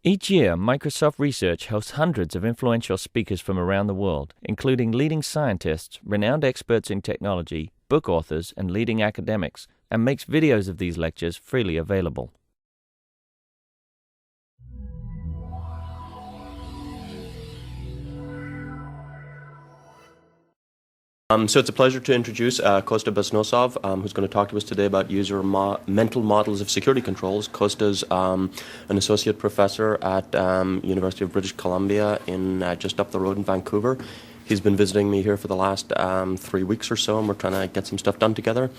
Each year, Microsoft Research hosts hundreds of influential speakers from around the world, including leading scientists, renowned experts in technology, book authors, and leading academics, and makes videos of these lectures freely available. So it's a pleasure to introduce Kosta Besnosov, who's going to talk to us today about mental models of security controls. Kosta's an associate professor at University of British Columbia in just up the road in Vancouver. He's been visiting me here for the last 3 weeks or so, and we're trying to get some stuff done together.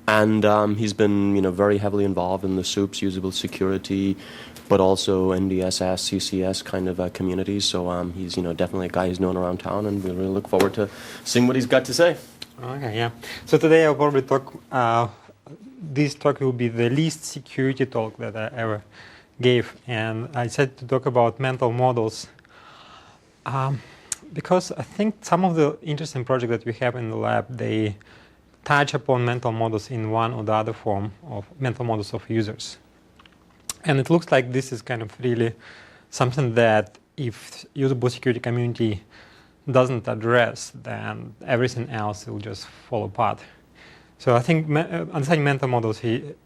And he's been, very heavily involved in the SOUPS, usable security, but also NDSS, CCS kind of communities. So he's, definitely a guy who's known around town, and we really look forward to seeing what he's got to say. Okay, yeah. So today I'll probably talk. This talk will be the least security talk that I ever gave, and I said to talk about mental models. Because I think some of the interesting projects that we have in the lab, they touch upon mental models in one or the other form of mental models of users. And it looks like this is kind of really something that if usable security community doesn't address, then everything else will just fall apart. So I think understanding mental models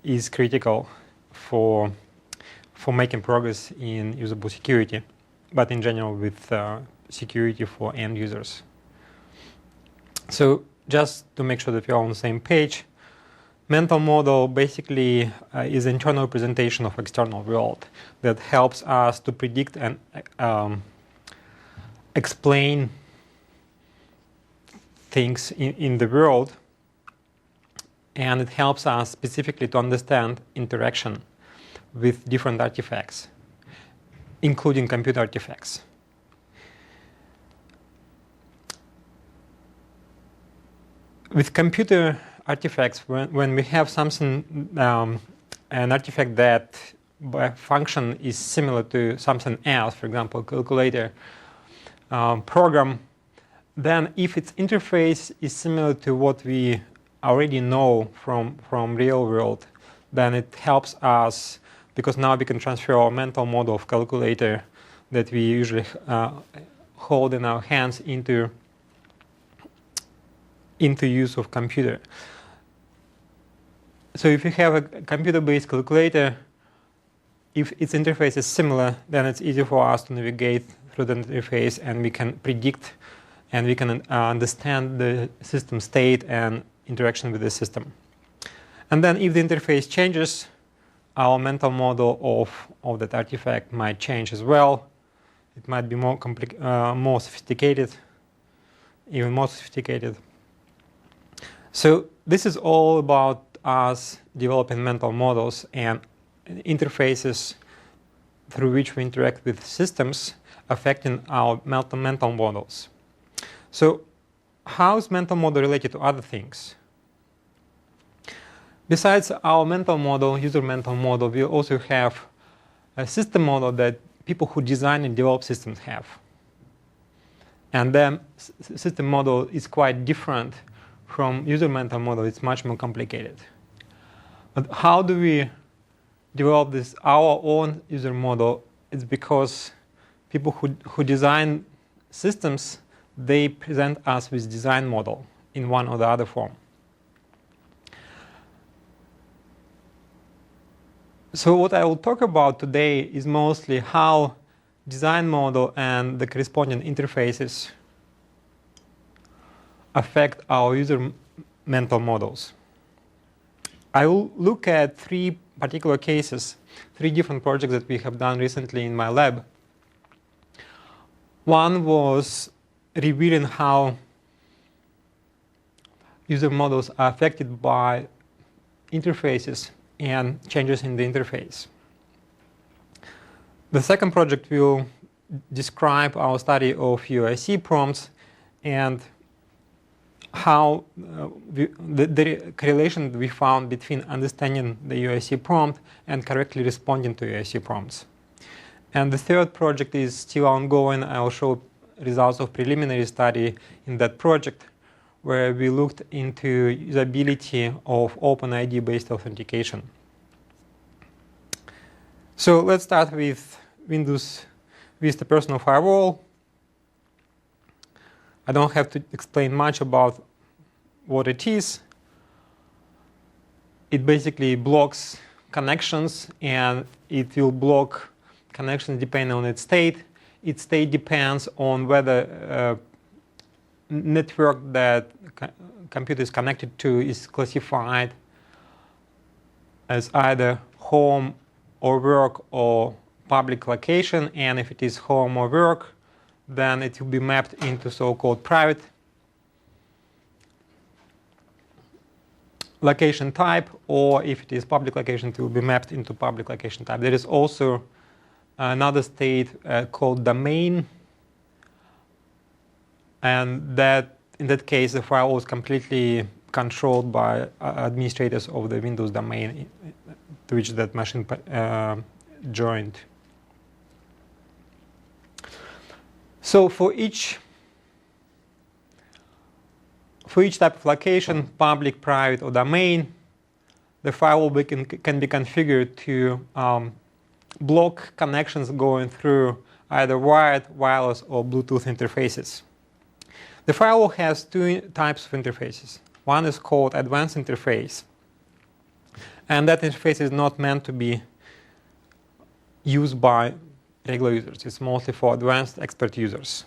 is critical for making progress in usable security, but in general with security for end users. So just to make sure that we're all on the same page, mental model basically is an internal representation of external world that helps us to predict and explain things in the world, and it helps us specifically to understand interaction with different artifacts, including computer artifacts. With computer artifacts, when we have something, an artifact that by function is similar to something else, for example, calculator program, then if its interface is similar to what we already know from real world, then it helps us, because now we can transfer our mental model of calculator that we usually hold in our hands into use of computer. So if you have a computer-based calculator, if its interface is similar, then it's easy for us to navigate through the interface, and we can predict and we can understand the system state and interaction with the system. And then if the interface changes, our mental model of that artifact might change as well. It might be more sophisticated, even more sophisticated. So this is all about us developing mental models and interfaces through which we interact with systems affecting our mental models. So how is mental model related to other things? Besides our mental model, user mental model, we also have a system model that people who design and develop systems have. And then system model is quite different from user mental model. It's much more complicated. But how do we develop our own user model? It's because people who design systems, they present us with design model in one or the other form. So what I will talk about today is mostly how design model and the corresponding interfaces affect our user mental models. I will look at 3 particular cases, 3 different projects that we have done recently in my lab. One was revealing how user models are affected by interfaces and changes in the interface. The second project will describe our study of UIC prompts and how the correlation we found between understanding the UIC prompt and correctly responding to UIC prompts. And the third project is still ongoing. I will show results of preliminary study in that project, where we looked into usability of OpenID based authentication. So let's start with Windows Vista Personal Firewall. I don't have to explain much about what it is. It basically blocks connections, and it will block connections depending on its state. Its state depends on whether network that computer is connected to is classified as either home or work or public location, and if it is home or work, then it will be mapped into so-called private location type, or if it is public location, it will be mapped into public location type. There is also another state called domain, and that in that case the firewall is completely controlled by administrators of the Windows domain to which that machine joined. So for each type of location, public, private, or domain, the firewall can be configured to block connections going through either wired, wireless, or Bluetooth interfaces. The firewall has two types of interfaces. One is called advanced interface, and that interface is not meant to be used by regular users. It's mostly for advanced expert users.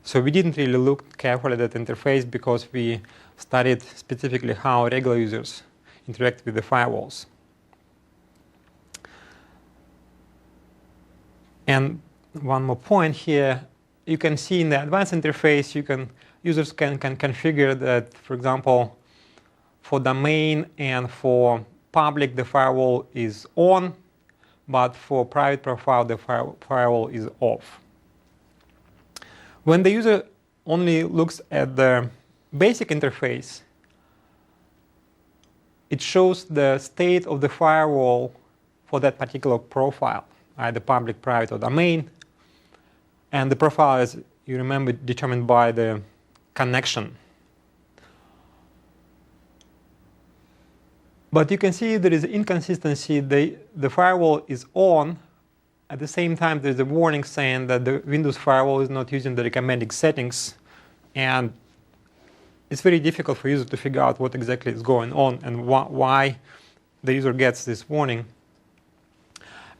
So we didn't really look carefully at that interface because we studied specifically how regular users interact with the firewalls. And one more point here, you can see in the advanced interface, users can configure that, for example, for domain and for public, the firewall is on, but for private profile, the firewall is off. When the user only looks at the basic interface, it shows the state of the firewall for that particular profile, either public, private, or domain. And the profile is, you remember, determined by the connection. But you can see there is inconsistency. The firewall is on. At the same time, there's a warning saying that the Windows firewall is not using the recommended settings. And it's very difficult for users to figure out what exactly is going on and why the user gets this warning.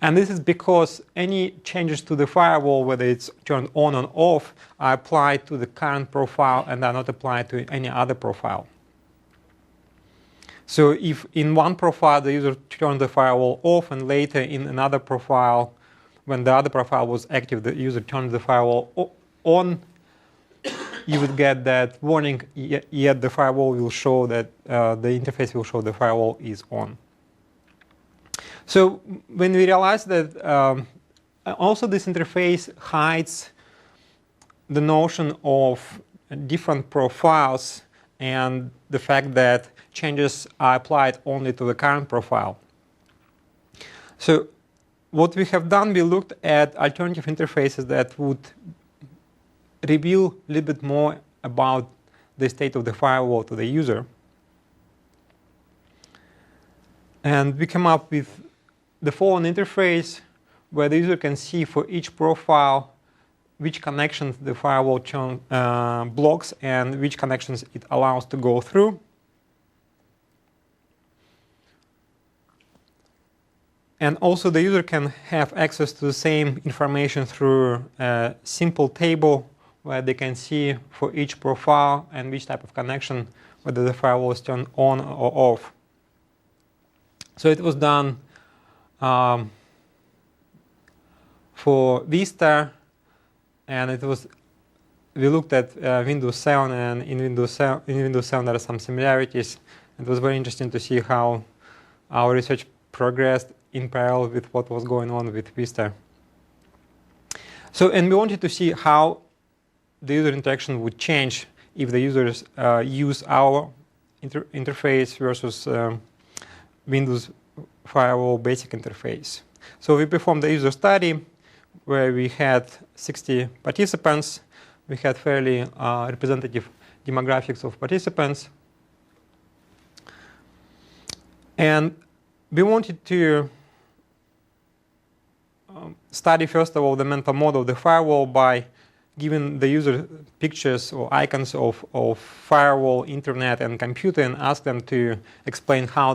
And this is because any changes to the firewall, whether it's turned on or off, are applied to the current profile and are not applied to any other profile. So if in one profile the user turned the firewall off, and later in another profile, when the other profile was active, the user turned the firewall on, you would get that warning, yet the firewall will show that the interface will show the firewall is on. So when we realized that also this interface hides the notion of different profiles and the fact that changes are applied only to the current profile. So what we have done, we looked at alternative interfaces that would reveal a little bit more about the state of the firewall to the user. And we came up with the following interface where the user can see for each profile which connections the firewall blocks and which connections it allows to go through. And also the user can have access to the same information through a simple table where they can see for each profile and which type of connection, whether the firewall is turned on or off. So it was done for Vista, and we looked at Windows 7, and in Windows 7 there are some similarities. It was very interesting to see how our research progressed in parallel with what was going on with Vista. So, and we wanted to see how the user interaction would change if the users use our interface versus Windows Firewall basic interface. So we performed a user study where we had 60 participants. We had fairly representative demographics of participants. And we wanted to study, first of all, the mental model of the firewall by giving the user pictures or icons of firewall, internet, and computer, and ask them to explain how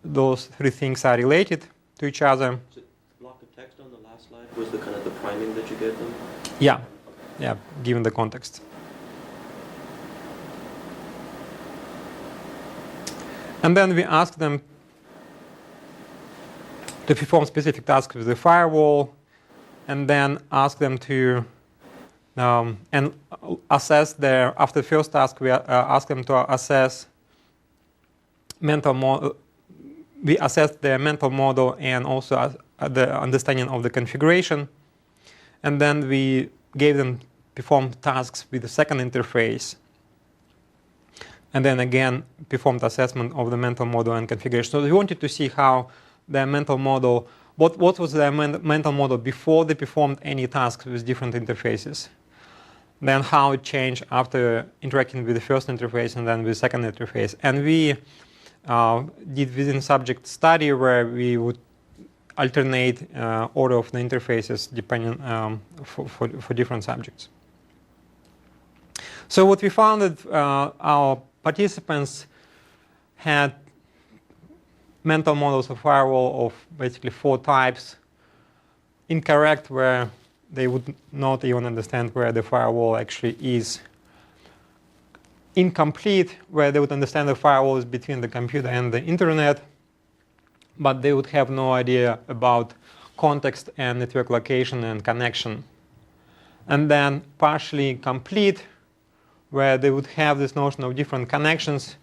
those three things are related to each other. So the block of text on the last slide was the kind of the priming that you gave them? Yeah, yeah, given the context. And then we ask them to perform specific tasks with the firewall, and then ask them to and assess their, after the first task, we ask them to assess mental model. We assess their mental model and also the understanding of the configuration. And then we gave them perform tasks with the second interface. And then again, performed assessment of the mental model and configuration. So we wanted to see how their mental model, what was their mental model before they performed any tasks with different interfaces. Then how it changed after interacting with the first interface and then with the second interface. And we did within subject study where we would alternate order of the interfaces depending for different subjects. So what we found that our participants had mental models of firewall of basically 4 types. Incorrect, where they would not even understand where the firewall actually is. Incomplete, where they would understand the firewall is between the computer and the internet, but they would have no idea about context and network location and connection. And then partially complete, where they would have this notion of different connections,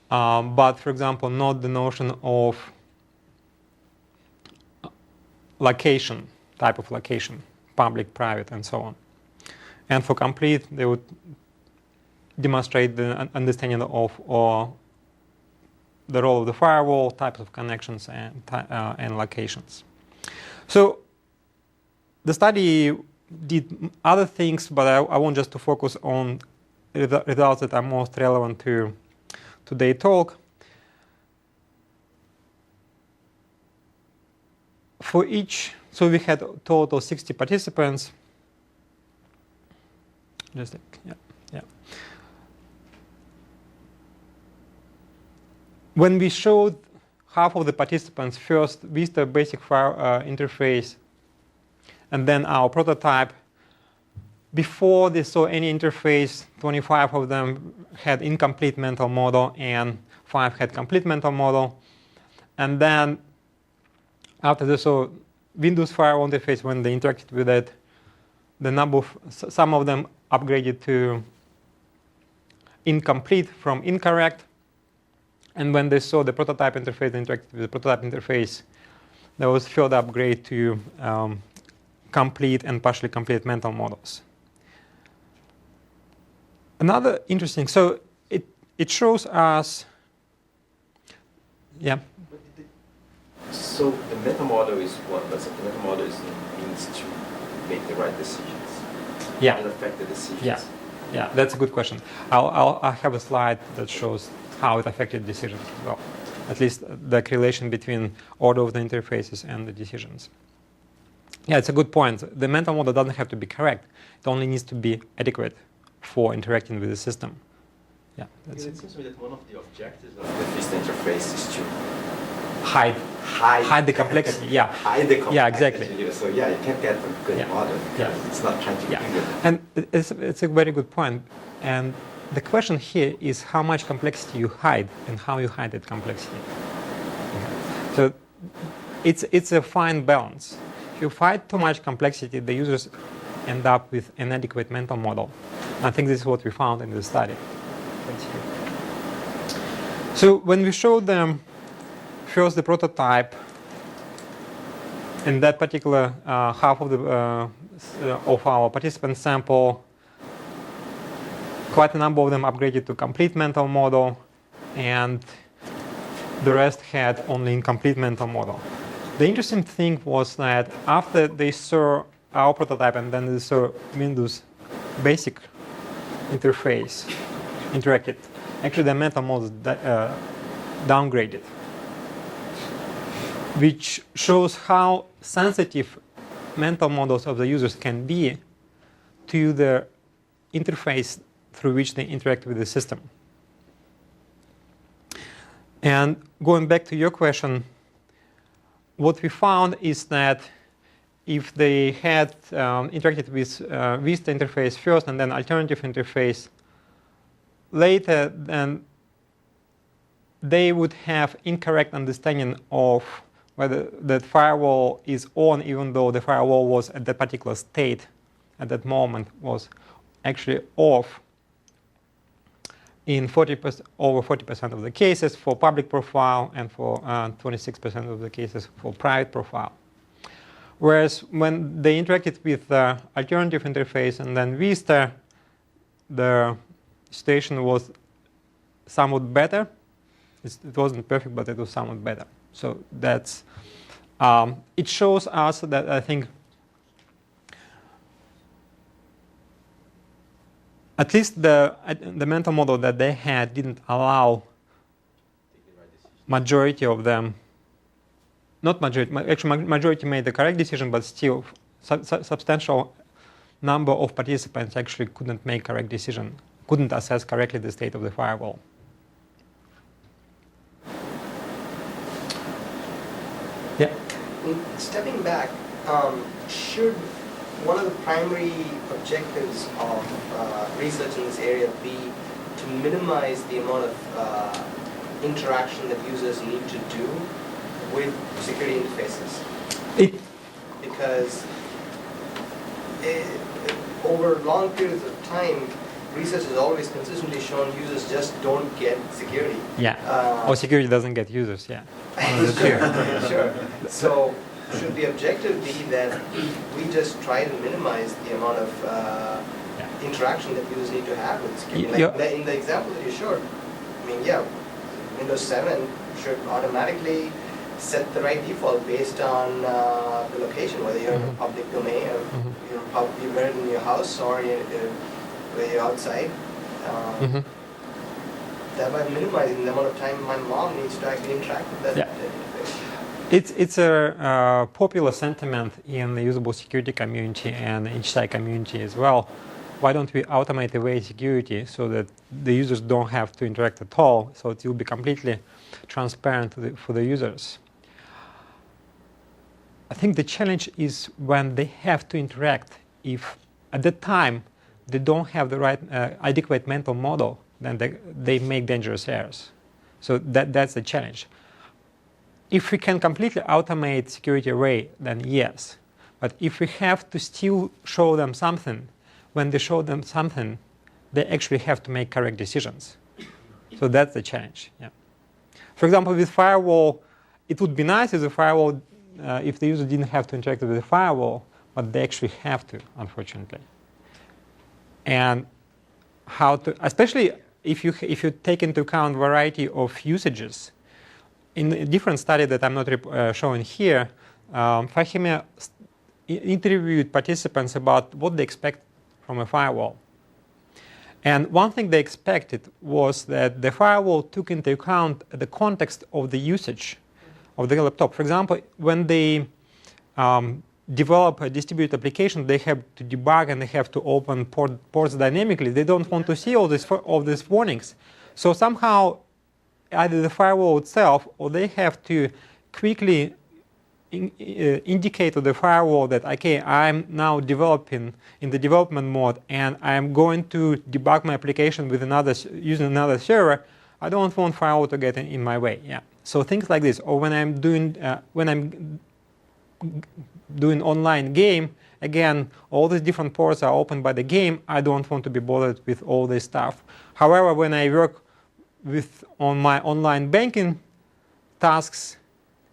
but for example, not the notion of location, type of location, public, private, and so on. And for complete, they would demonstrate the understanding of the role of the firewall, types of connections, and locations. So the study did other things, but I want just to focus on results that are most relevant to today's talk. For each, so we had a total 60 participants. Just like, yeah. When we showed half of the participants first Vista basic interface and then our prototype, before they saw any interface, 25 of them had incomplete mental model and 5 had complete mental model. And then after they saw Windows firewall interface, when they interacted with it, the number of, some of them upgraded to incomplete from incorrect. And when they saw the prototype interface, they interacted with the prototype interface, there was further upgrade to complete and partially complete mental models. Another interesting, so it shows us, yeah. So the meta model is what? The meta model means to make the right decisions. Yeah. And affect the decisions. Yeah, that's a good question. I'll have a slide that shows how it affected decisions as well. At least the correlation between order of the interfaces and the decisions. Yeah, it's a good point. The mental model doesn't have to be correct. It only needs to be adequate for interacting with the system. Yeah. Because it seems to me that one of the objectives of the Vista interface is to hide the complexity. Yeah. Hide the complexity. Yeah, exactly. So yeah, you can't get a good model. Yeah. It's not trying to. Yeah. And it's a very good point. And the question here is how much complexity you hide and how you hide that complexity. Okay. So it's a fine balance. If you hide too much complexity, the users end up with an inadequate mental model. I think this is what we found in the study. So when we showed them first the prototype, in that particular half of our participant sample, quite a number of them upgraded to complete mental model, and the rest had only incomplete mental model. The interesting thing was that after they saw our prototype and then they saw Windows basic interface interacted, actually the mental model downgraded. which shows how sensitive mental models of the users can be to the interface through which they interact with the system. And going back to your question, what we found is that if they had interacted with Vista interface first and then alternative interface later, then they would have incorrect understanding of whether that firewall is on, even though the firewall was at that particular state at that moment was actually off in over 40% of the cases for public profile and for 26% of the cases for private profile. Whereas when they interacted with the alternative interface and then Vista, the situation was somewhat better. It wasn't perfect, but it was somewhat better. So that's it shows us that I think at least the mental model that they had didn't allow majority of them. Not majority. Actually, majority made the correct decision, but still, substantial number of participants actually couldn't make correct decision, couldn't assess correctly the state of the firewall. Yeah. Stepping back, should one of the primary objectives of research in this area be to minimize the amount of interaction that users need to do with security interfaces? Because over long periods of time, research has always consistently shown users just don't get security. Yeah. Or security doesn't get users. Yeah. Sure. So should the objective be that we just try to minimize the amount of interaction that users need to have with security? In the example that you showed, I mean, Windows 7 should automatically set the right default based on the location, whether you're in a public domain or you're in your house or where you're outside. Thereby minimizing the amount of time my mom needs to actually interact with that interface. It's a popular sentiment in the usable security community and HSI community as well. Why don't we automate away security so that the users don't have to interact at all, so it will be completely transparent for the users? I think the challenge is when they have to interact. If at that time they don't have the right adequate mental model, then they make dangerous errors. So that's the challenge. If we can completely automate security array, then yes. But if we have to still show them something, when they show them something, they actually have to make correct decisions. So that's the challenge. Yeah. For example, with firewall, it would be nice if the firewall, if the user didn't have to interact with the firewall, but they actually have to, unfortunately. And how to, especially if you take into account variety of usages. In a different study that I'm not showing here, Fahime interviewed participants about what they expect from a firewall. And one thing they expected was that the firewall took into account the context of the usage of the laptop. For example, when they develop a distributed application, they have to debug and they have to open ports dynamically. They don't want to see all these warnings. So somehow, either the firewall itself or they have to quickly indicate to the firewall that, okay, I'm now developing in the development mode and I'm going to debug my application with using another server. I don't want firewall to get in my way. Yeah. So things like this, or when I'm doing online game, again, all these different ports are opened by the game. I don't want to be bothered with all this stuff. However, when I work on my online banking tasks,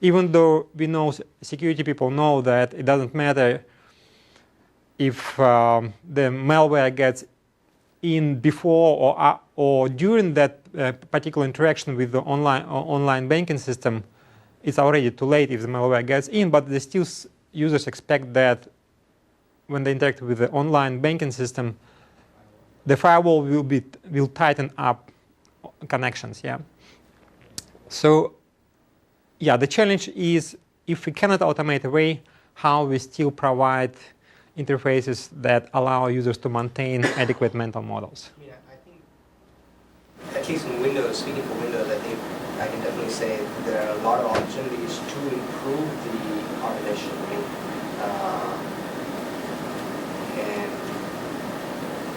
even though we know security people know that it doesn't matter if the malware gets in before or during that particular interaction with the online banking system, it's already too late if the malware gets in, but still users expect that when they interact with the online banking system, the firewall will tighten up connections. Yeah. So, yeah, the challenge is if we cannot automate away, how we still provide interfaces that allow users to maintain adequate mental models? I mean, I think, at least in Windows, speaking for Windows, I think I can definitely say there are a lot of opportunities to improve the automation. I mean, and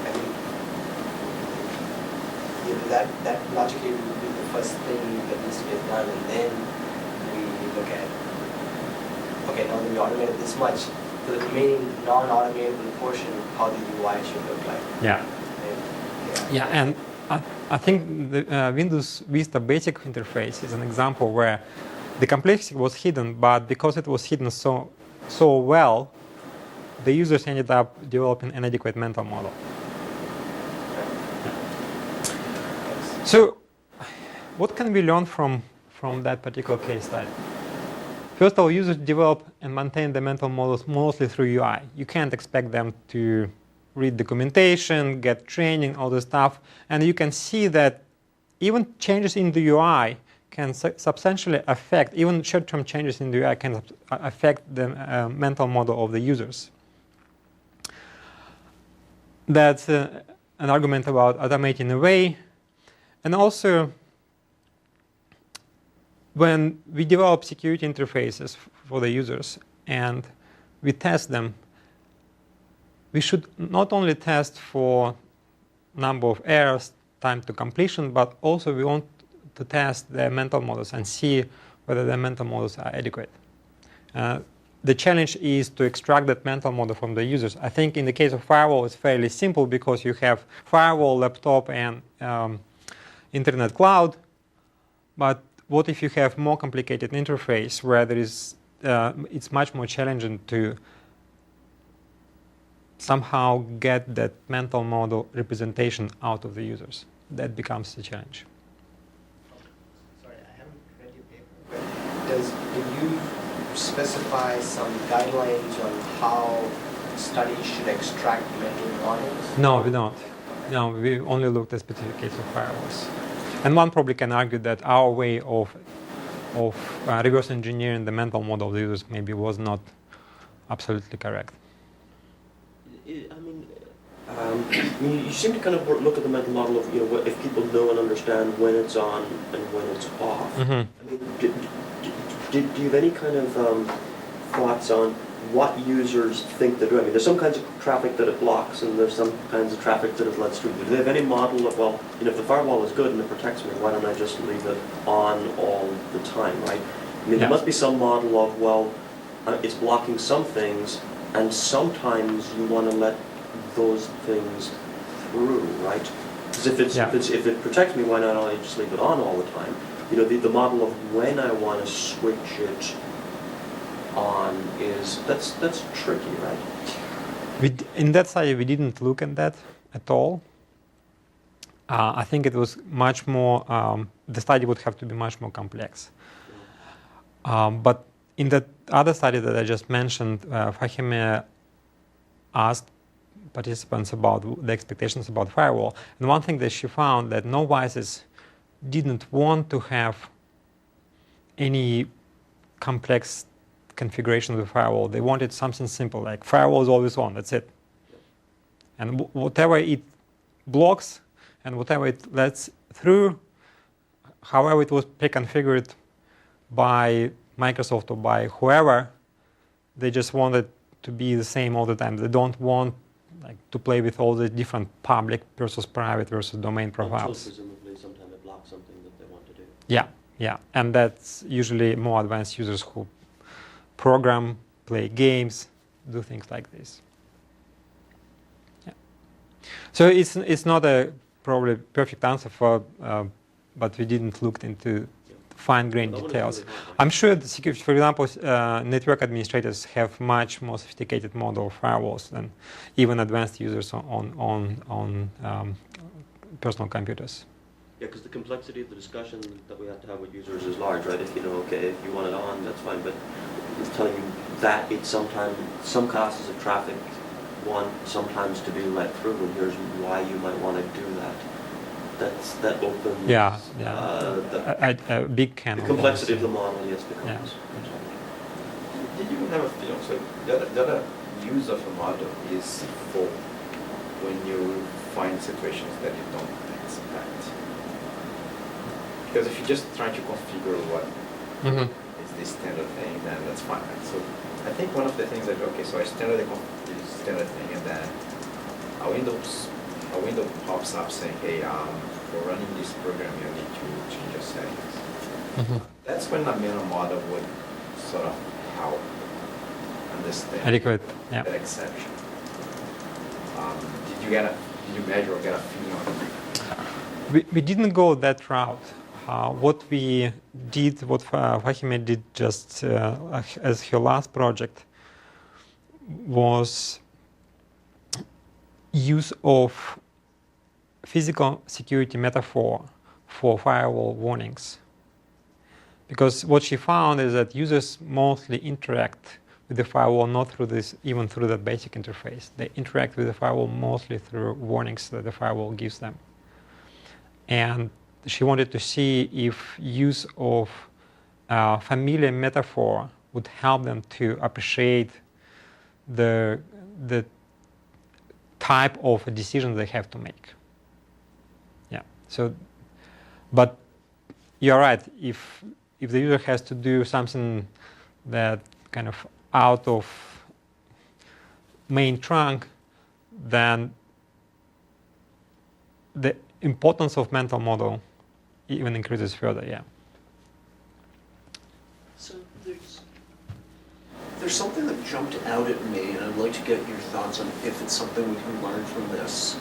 I think that logically would be the first thing that needs to get done, and then we look at, okay, now that we automated this much, the remaining non-automatable portion, how the UI should look like. Yeah. And I think the Windows Vista basic interface is an example where the complexity was hidden, but because it was hidden so well, the users ended up developing an adequate mental model. So, what can we learn from that particular case study? First of all, users develop and maintain the mental models mostly through UI. You can't expect them to read documentation, get training, all this stuff. And you can see that even changes in the UI can substantially affect, even short-term changes in the UI can affect the mental model of the users. That's an argument about automating away. And also, when we develop security interfaces for the users and we test them, we should not only test for number of errors, time to completion, but also we want to test their mental models and see whether their mental models are adequate. The challenge is to extract that mental model from the users. I think in the case of Firewall, it's fairly simple because you have Firewall, laptop, and Internet Cloud. But what if you have more complicated interface where there is, it's much more challenging to somehow get that mental model representation out of the users? That becomes the challenge. Sorry, I haven't read your paper, but do you specify some guidelines on how studies should extract mental models? No, we don't. No, we only looked at specific cases of firewalls. And one probably can argue that our way of reverse engineering the mental model of the users maybe was not absolutely correct. I mean, you seem to kind of look at the mental model of, if people know and understand when it's on and when it's off. Mm-hmm. I mean, do you have any kind of thoughts on what users think they're doing? I mean, there's some kinds of traffic that it blocks, and there's some kinds of traffic that it lets through. Do they have any model of, well, if the firewall is good and it protects me, why don't I just leave it on all the time, right? I mean, there must be some model of, well, it's blocking some things, and sometimes you want to let those things through, right? Because if it protects me, why not I just leave it on all the time? The model of when I want to switch it on that's tricky, right? In that study, we didn't look at that at all. I think it was much more. The study would have to be much more complex. But in that other study that I just mentioned, Fahime asked participants about the expectations about firewall, and one thing that she found that no vices didn't want to have any complex configuration of the firewall. They wanted something simple, like firewall is always on, that's it. And whatever it blocks and whatever it lets through, however it was pre-configured by Microsoft or by whoever, they just want it to be the same all the time. They don't want to play with all the different public versus private versus domain profiles. Until presumably sometime it blocks something that they want to do. Yeah. And that's usually more advanced users who program, play games, do things like this. Yeah. So it's not a probably perfect answer but we didn't look into fine-grained details. I'm sure the security, for example, network administrators have much more sophisticated model of firewalls than even advanced users on personal computers. Yeah, because the complexity of the discussion that we have to have with users is large, right? If you want it on, that's fine, but it's telling you that it's sometimes, some classes of traffic want sometimes to be let through, and here's why you might want to do that. That opens a big can. The complexity of the model, yes, becomes. Yeah. you even have a feeling? So the other use of a model is for when you find situations that you don't expect. Because if you just try to configure what is the standard thing, then that's fine. Right? So I think one of the things that, okay, so I standard the standard thing, and then a window pops up saying, hey, for running this program, you need to change your settings. That's when a meta model would sort of help understand Adequate, yeah. that exception. Did you measure or get a feeling on it? We didn't go that route. What we did, what Fahime did just as her last project, was use of physical security metaphor for firewall warnings. Because what she found is that users mostly interact with the firewall not through this, even through the basic interface. They interact with the firewall mostly through warnings that the firewall gives them. And she wanted to see if use of familiar metaphor would help them to appreciate the type of decision they have to make. Yeah. So, but you're right. If the user has to do something that kind of out of main trunk, then the importance of mental model even increases further. Yeah. So there's something that jumped out at me, and I'd like to get your thoughts on if it's something we can learn from this,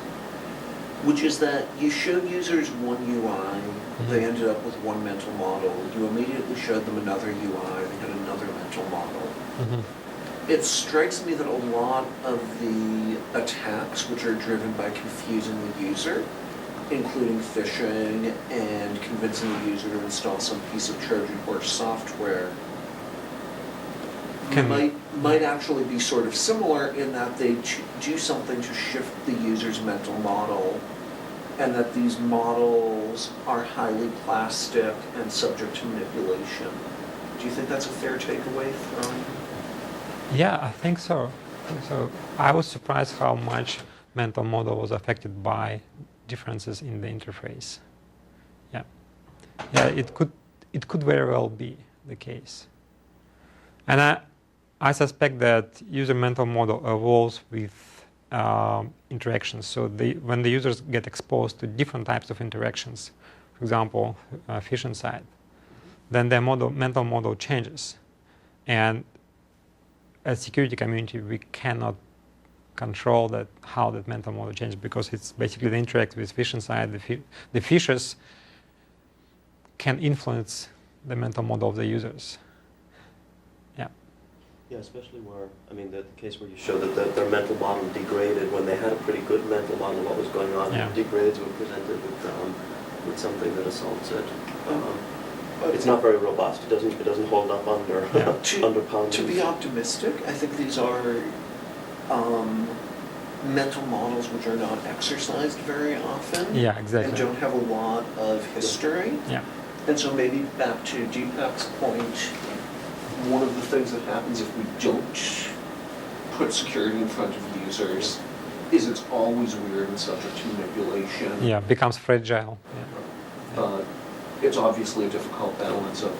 which is that you showed users one UI, they ended up with one mental model. You immediately showed them another UI, they had another mental model. It strikes me that a lot of the attacks which are driven by confusing the user, including phishing and convincing the user to install some piece of Trojan horse software, might actually be sort of similar in that they do something to shift the user's mental model, and that these models are highly plastic and subject to manipulation. Do you think that's a fair takeaway from? Yeah, I think so. I was surprised how much mental model was affected by differences in the interface. Yeah, it could very well be the case. And I suspect that user mental model evolves with interactions. So when the users get exposed to different types of interactions, for example, phishing side, then their mental model changes. And as security community, we cannot control how that mental model changes, because it's basically they interact with phishing side. The phishers can influence the mental model of the users. Yeah, especially where, I mean, the case where you show that their mental model degraded when they had a pretty good mental model of what was going on, and degrades when presented with something that assaults it. It's not very robust. It doesn't hold up under under pounding. To be optimistic, I think these are mental models which are not exercised very often. Yeah, exactly. And don't have a lot of history. Yeah. And so maybe back to Deepak's point, one of the things that happens if we don't put security in front of users is it's always weird and subject to manipulation. Yeah, becomes fragile. It's obviously a difficult balance of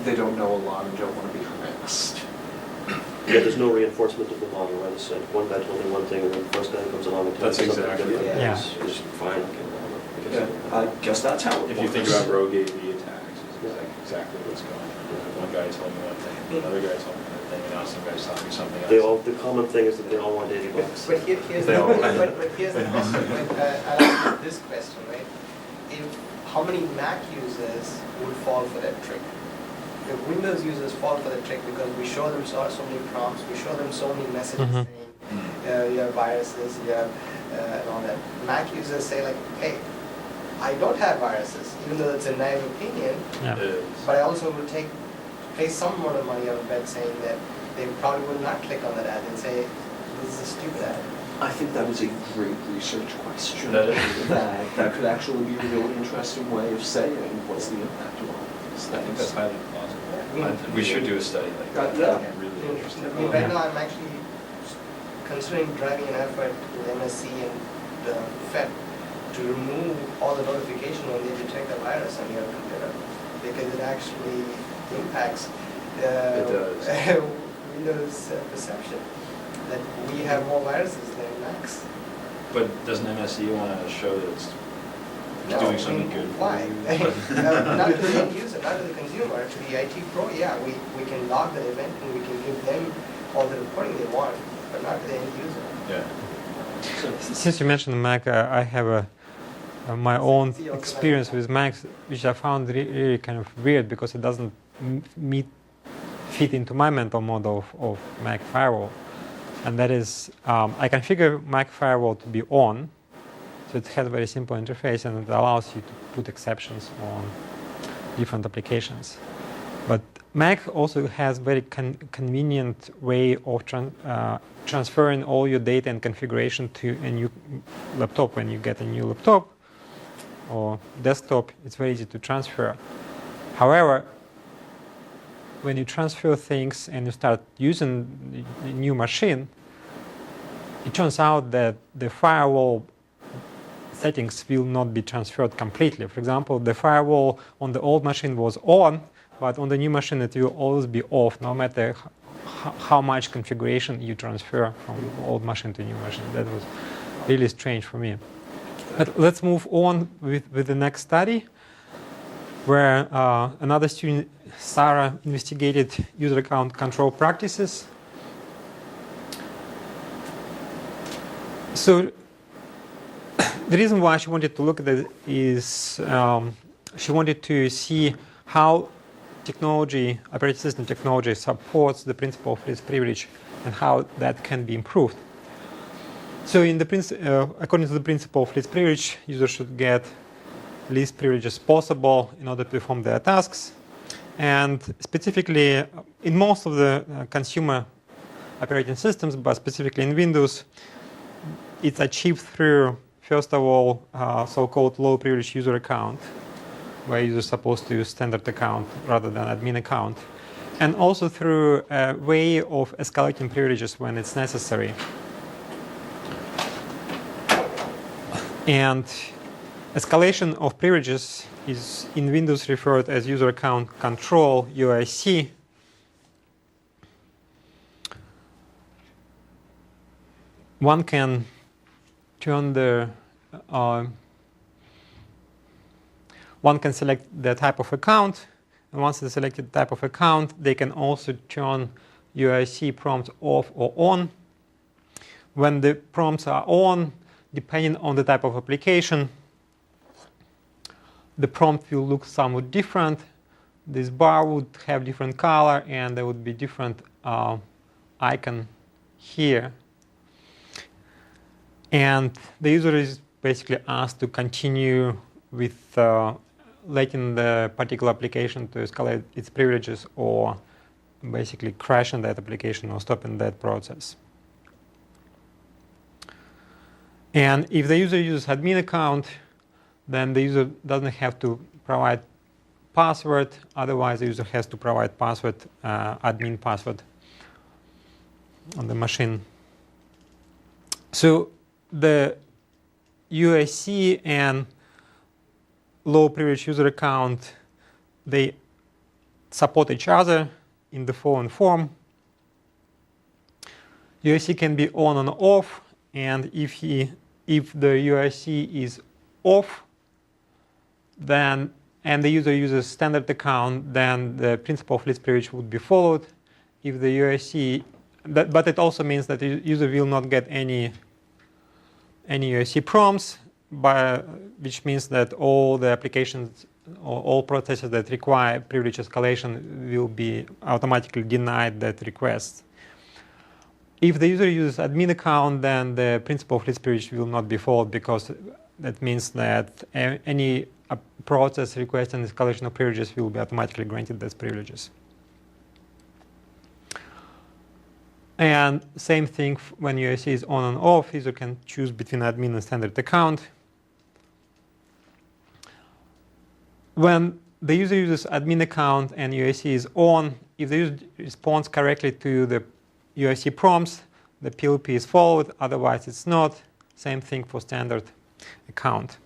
they don't know a lot and don't want to be harassed. Yeah, there's no reinforcement of the model, right? It's one guy told me one thing, and then the first guy comes along and tells you something different. Yeah. It's fine. I guess that's how it works. If you think about rogue AV attacks, it's exactly what's going on. One guy told me one thing, another guy told me another thing, and now some guy's telling me something else. The common thing is that they all want 80 bucks. But here's the question. I'll ask this question, right? How many Mac users would fall for that trick? If Windows users fall for that trick because we show them so many prompts, we show them so many messages saying you have viruses, you have and all that. Mac users say like, hey, I don't have viruses, even though it's a naive opinion. But I also would place some amount of money on a bet saying that they probably would not click on that ad and say, this is a stupid ad. I think that is a great research question. That could actually be a really interesting way of saying what's the impact of all these things. I think that's highly plausible. We should do a study like that. Yeah. Really interesting. I mean, right now I'm actually considering driving an effort with MSC and the Fed to remove all the notification when they detect a virus on your computer, because it actually impacts Windows perception that we have more viruses than Macs. But doesn't MSC want to show that it's doing something good? Why? Not to the end user, not to the consumer. To the IT pro, yeah, we can log the event and we can give them all the reporting they want, but not to the end user. Yeah. Since you mentioned Mac, I have my own experience with Macs, which I found really kind of weird because it doesn't fit into my mental model of Mac Firewall. And that is, I configure Mac Firewall to be on, so it has a very simple interface and it allows you to put exceptions on different applications. But Mac also has very convenient way of transferring all your data and configuration to a new laptop. When you get a new laptop or desktop, it's very easy to transfer. However, when you transfer things and you start using the new machine, it turns out that the firewall settings will not be transferred completely. For example, the firewall on the old machine was on, but on the new machine it will always be off, no matter how much configuration you transfer from old machine to new machine. That was really strange for me. But let's move on with the next study, where another student, Sarah, investigated user account control practices. So the reason why she wanted to look at it is she wanted to see how operating system technology supports the principle of least privilege and how that can be improved. So according to the principle of least privilege, users should get least privileges possible in order to perform their tasks. And specifically, in most of the consumer operating systems, but specifically in Windows, it's achieved through, first of all, so-called low privilege user account, where users are supposed to use standard account rather than admin account, and also through a way of escalating privileges when it's necessary. And escalation of privileges is in Windows referred as user account control, UAC. One can turn one can select the type of account, and once they selected type of account, they can also turn UIC prompts off or on. When the prompts are on, depending on the type of application, the prompt will look somewhat different. This bar would have different color, and there would be different icon here. And the user is basically asked to continue with letting the particular application to escalate its privileges, or basically crashing that application or stopping that process. And if the user uses admin account, then the user doesn't have to provide password. Otherwise, the user has to provide password, admin password on the machine. So the UAC and low privilege user account, they support each other in the following form. UAC can be on and off, and if the UAC is off, then and the user uses standard account, then the principle of least privilege would be followed. If the UAC, but it also means that the user will not get any UAC prompts, which means that all the applications or all processes that require privilege escalation will be automatically denied that request. If the user uses admin account, then the principle of least privilege will not be followed, because that means that any process requesting escalation of privileges will be automatically granted those privileges. And same thing when UAC is on and off, user can choose between admin and standard account. When the user uses admin account and UIC is on. If the user responds correctly to the UIC prompts, the PLP is followed, otherwise it's not. Same thing for standard account.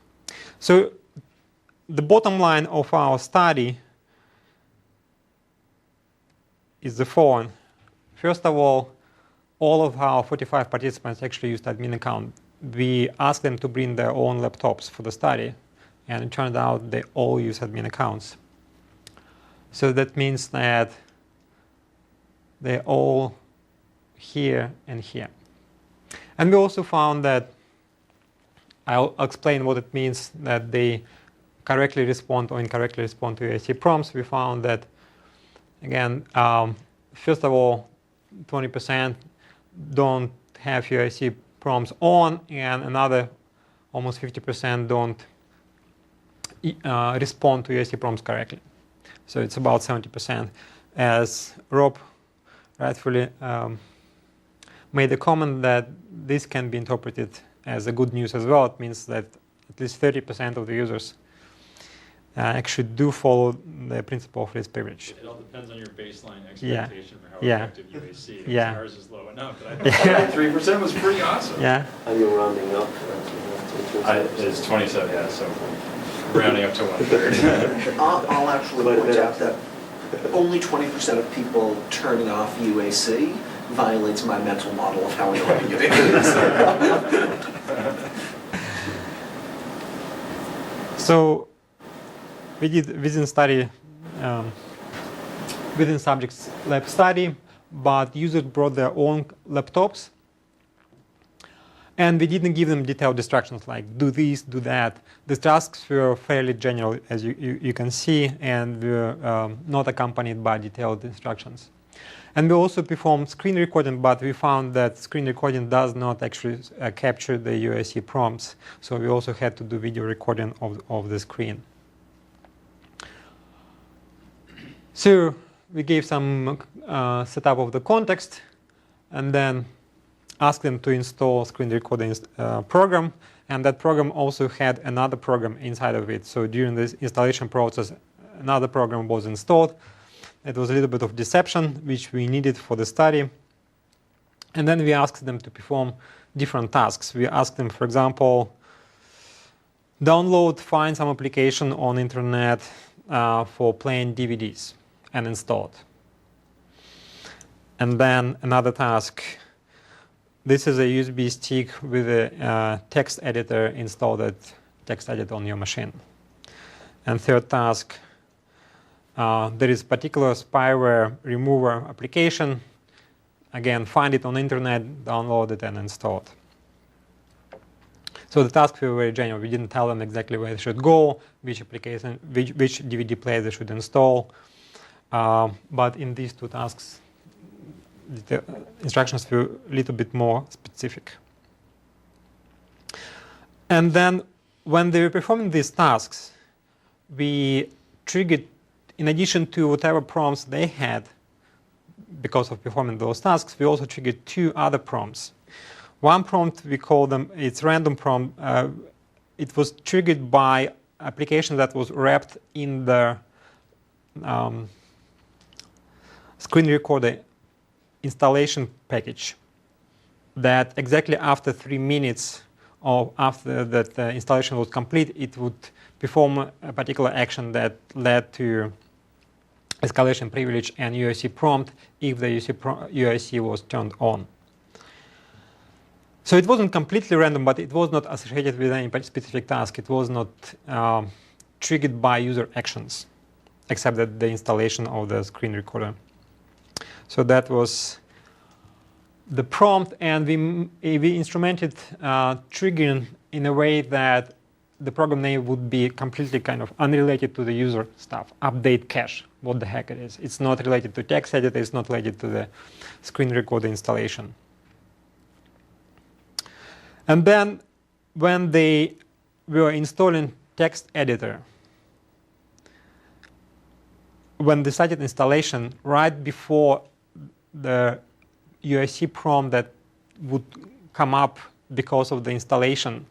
So the bottom line of our study is the following. First of all of our 45 participants actually used admin account. We asked them to bring their own laptops for the study, and it turned out they all use admin accounts. So that means that they're all here and here. And we also found that, I'll explain what it means that they correctly respond or incorrectly respond to UIC prompts. We found that, again, first of all, 20% don't have UIC prompts on, and another almost 50% don't respond to UIC prompts correctly. So it's about 70%. As Rob rightfully made a comment that this can be interpreted as a good news as well. It means that at least 30% of the users actually do follow the principle of least privilege. It all depends on your baseline expectation for how effective UAC is. Yeah. Ours is low enough, but I think 3% was pretty awesome. Yeah. And you're rounding up. It's 27, yeah, so rounding up to 1/3. I'll actually point out that only 20% of people turning off UAC violates my mental model of how annoying it is. So we did within subjects lab study, but users brought their own laptops, and we didn't give them detailed instructions like do this, do that. The tasks were fairly general, as you can see, and were not accompanied by detailed instructions. And we also performed screen recording, but we found that screen recording does not actually capture the UIC prompts. So we also had to do video recording of the screen. So we gave some setup of the context, and then asked them to install screen recording program. And that program also had another program inside of it. So during this installation process, another program was installed. It was a little bit of deception, which we needed for the study. And then we asked them to perform different tasks. We asked them, for example, find some application on internet for playing DVDs and install it. And then another task, this is a USB stick with a text editor, install that text editor on your machine. And third task, there is particular spyware remover application. Again, find it on the internet, download it, and install it. So the tasks were very general. We didn't tell them exactly where they should go, which application, which DVD player they should install. But in these two tasks, the instructions were a little bit more specific. And then when they were performing these tasks, we triggered, in addition to whatever prompts they had because of performing those tasks, we also triggered two other prompts. One prompt, we call them, it's random prompt. It was triggered by application that was wrapped in the screen recorder installation package, that exactly after 3 minutes or after that installation was complete, it would perform a particular action that led to escalation privilege and UIC prompt if the UIC was turned on. So it wasn't completely random, but it was not associated with any specific task. It was not triggered by user actions, except that the installation of the screen recorder. So that was the prompt, and we instrumented triggering in a way that the program name would be completely kind of unrelated to the user stuff. Update cache, what the heck it is. It's not related to text editor, it's not related to the screen recorder installation. And then when they were installing text editor, when they started installation, right before the UIC prompt that would come up because of the installation,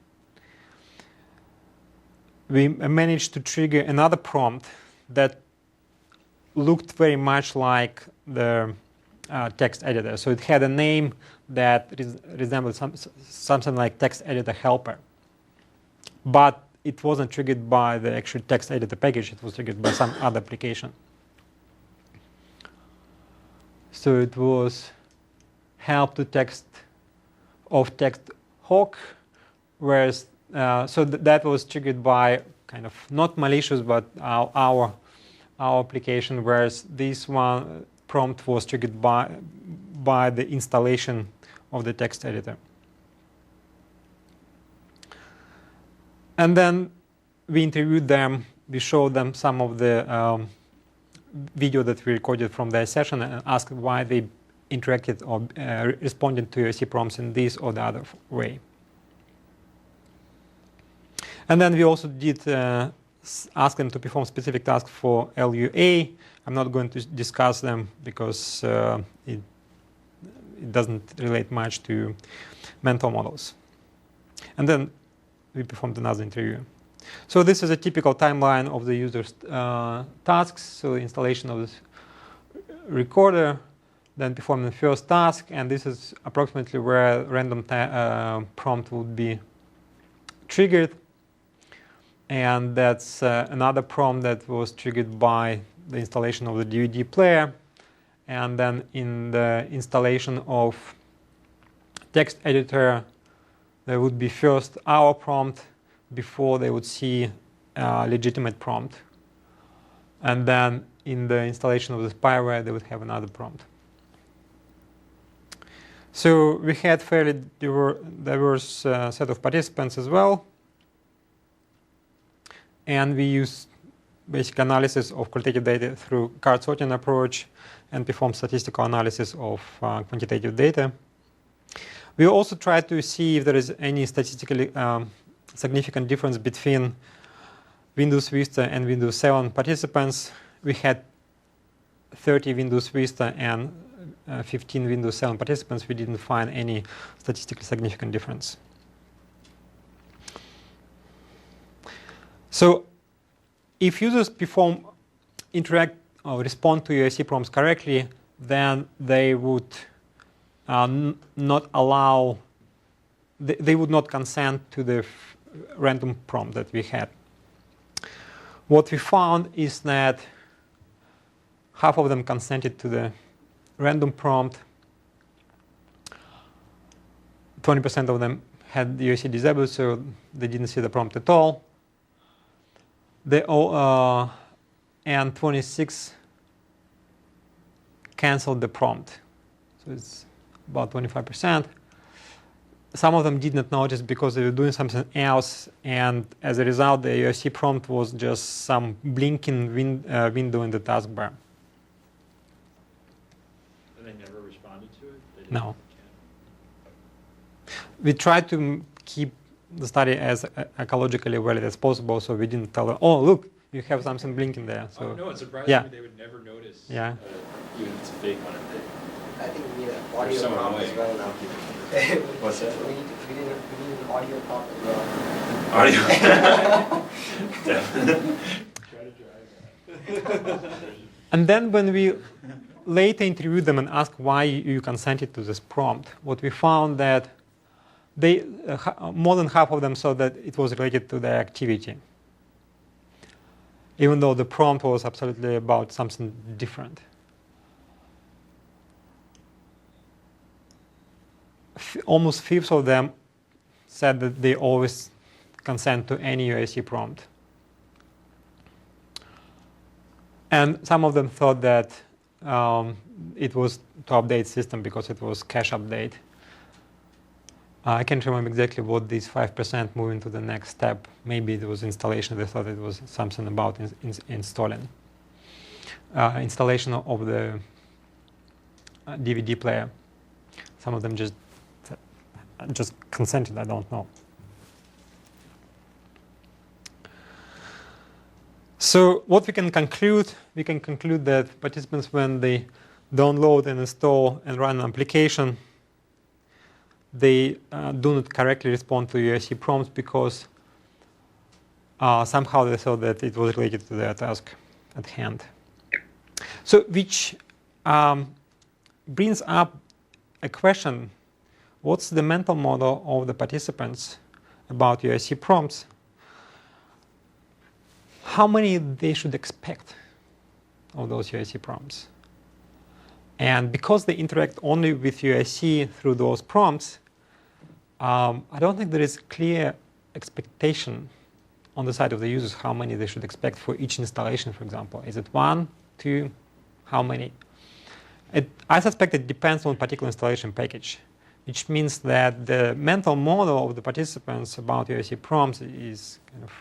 we managed to trigger another prompt that looked very much like the text editor. So it had a name that resembled something like text editor helper. But it wasn't triggered by the actual text editor package. It was triggered by some other application. So it was help to text of text hawk, whereas that was triggered by kind of not malicious, but our application, whereas this one prompt was triggered by the installation of the text editor. And then we interviewed them. We showed them some of the video that we recorded from their session and asked why they interacted or responded to UIC prompts in this or the other way. And then we also did ask them to perform specific tasks for LUA. I'm not going to discuss them because it doesn't relate much to mental models. And then we performed another interview. So this is a typical timeline of the user's tasks. So installation of this recorder, then performing the first task, and this is approximately where random prompt would be triggered. And that's another prompt that was triggered by the installation of the DVD player. And then in the installation of text editor, there would be first our prompt before they would see a legitimate prompt. And then in the installation of the spyware, they would have another prompt. So we had fairly diverse set of participants as well. And we used basic analysis of qualitative data through card sorting approach and perform statistical analysis of quantitative data. We also tried to see if there is any statistically significant difference between Windows Vista and Windows 7 participants. We had 30 Windows Vista and 15 Windows 7 participants. We didn't find any statistically significant difference. So if users interact or respond to UIC prompts correctly, then they would not allow, they would not consent to the random prompt that we had. What we found is that half of them consented to the random prompt, 20% of them had the UIC disabled, so they didn't see the prompt at all. And 26 canceled the prompt. So it's about 25%. Some of them did not notice because they were doing something else, and as a result, the UIC prompt was just some blinking window in the taskbar. And they never responded to it? No. We tried to keep the study as ecologically valid as possible, so we didn't tell them, oh, look, you have something blinking there. So, oh, no, it surprised yeah. me they would never notice, yeah. Even if it's fake on it. I think we need an audio prompt as well now. What's that? We need an audio prompt as well. Audio? Try to drive that. And then when we later interviewed them and asked why you consented to this prompt, what we found that they more than half of them saw that it was related to their activity, even though the prompt was absolutely about something different. Almost a fifth of them said that they always consent to any UIC prompt. And some of them thought that it was to update system because it was cache update. I can't remember exactly what these 5% moving to the next step. Maybe it was installation. They thought it was something about installing. Installation of the DVD player. Some of them just consented, I don't know. So what we can conclude that participants, when they download and install and run an application, they do not correctly respond to UIC prompts because somehow they thought that it was related to their task. at hand. So which brings up a question: what's the mental model of the participants about UIC prompts? How many they should expect of those UIC prompts? And because they interact only with UIC through those prompts, I don't think there is clear expectation on the side of the users how many they should expect for each installation, for example. Is it 1, 2, how many? I suspect it depends on particular installation package, which means that the mental model of the participants about UIC prompts is kind of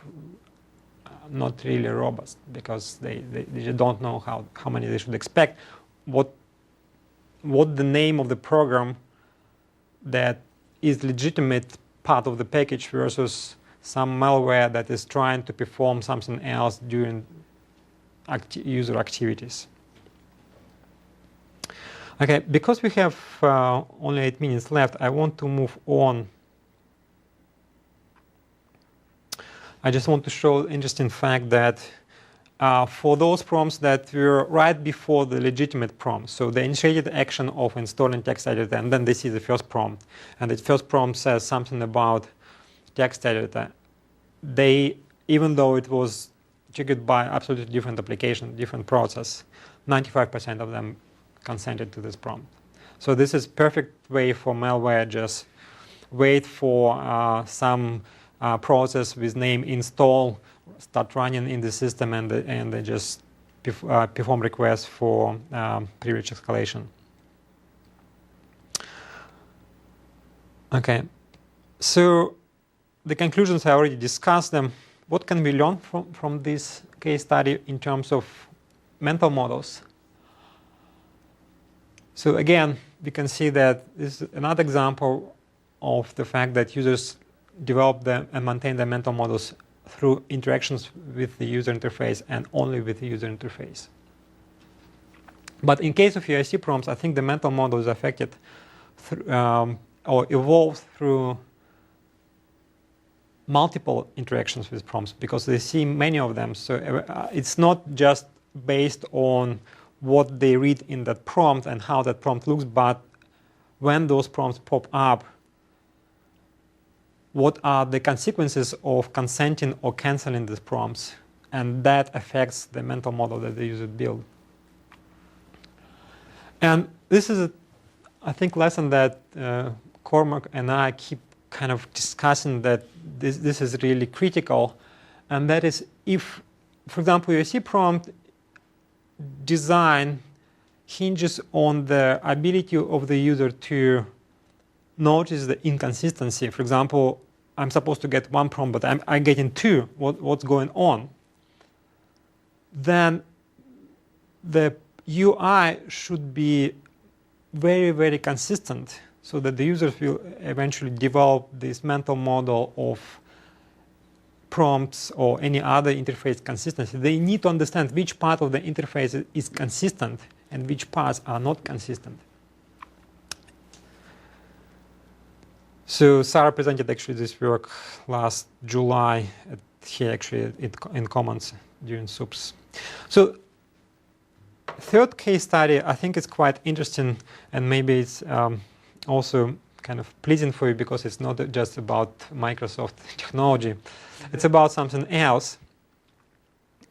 not really robust, because they just don't know how many they should expect, what the name of the program that is legitimate part of the package versus some malware that is trying to perform something else during user activities. Okay, because we have only 8 minutes left, I want to move on. I just want to show an interesting fact that for those prompts that were right before the legitimate prompt, so they initiated the action of installing text editor, and then they see the first prompt, and the first prompt says something about text editor. They, even though it was triggered by absolutely different application, different process, 95% of them consented to this prompt. So this is perfect way for malware just wait for some process with name install, start running in the system, and they just perform requests for privilege escalation. Okay, so the conclusions I already discussed them. What can we learn from this case study in terms of mental models? So again, we can see that this is another example of the fact that users develop them and maintain their mental models through interactions with the user interface and only with the user interface. But in case of UIC prompts, I think the mental model is affected or evolves through multiple interactions with prompts, because they see many of them. So it's not just based on what they read in that prompt and how that prompt looks, but when those prompts pop up, what are the consequences of consenting or canceling these prompts, and that affects the mental model that the user build. And this is, I think, lesson that Cormac and I keep kind of discussing, that this is really critical, and that is if, for example, UIC prompt design hinges on the ability of the user to notice the inconsistency. For example, I'm supposed to get one prompt, but I'm getting two. What's going on? Then the UI should be very, very consistent, so that the users will eventually develop this mental model of prompts or any other interface consistency. They need to understand which part of the interface is consistent and which parts are not consistent. So Sarah presented actually this work last July here actually in Commons during SUPS. So third case study, I think is quite interesting, and maybe it's also kind of pleasing for you, because it's not just about Microsoft technology. It's about something else,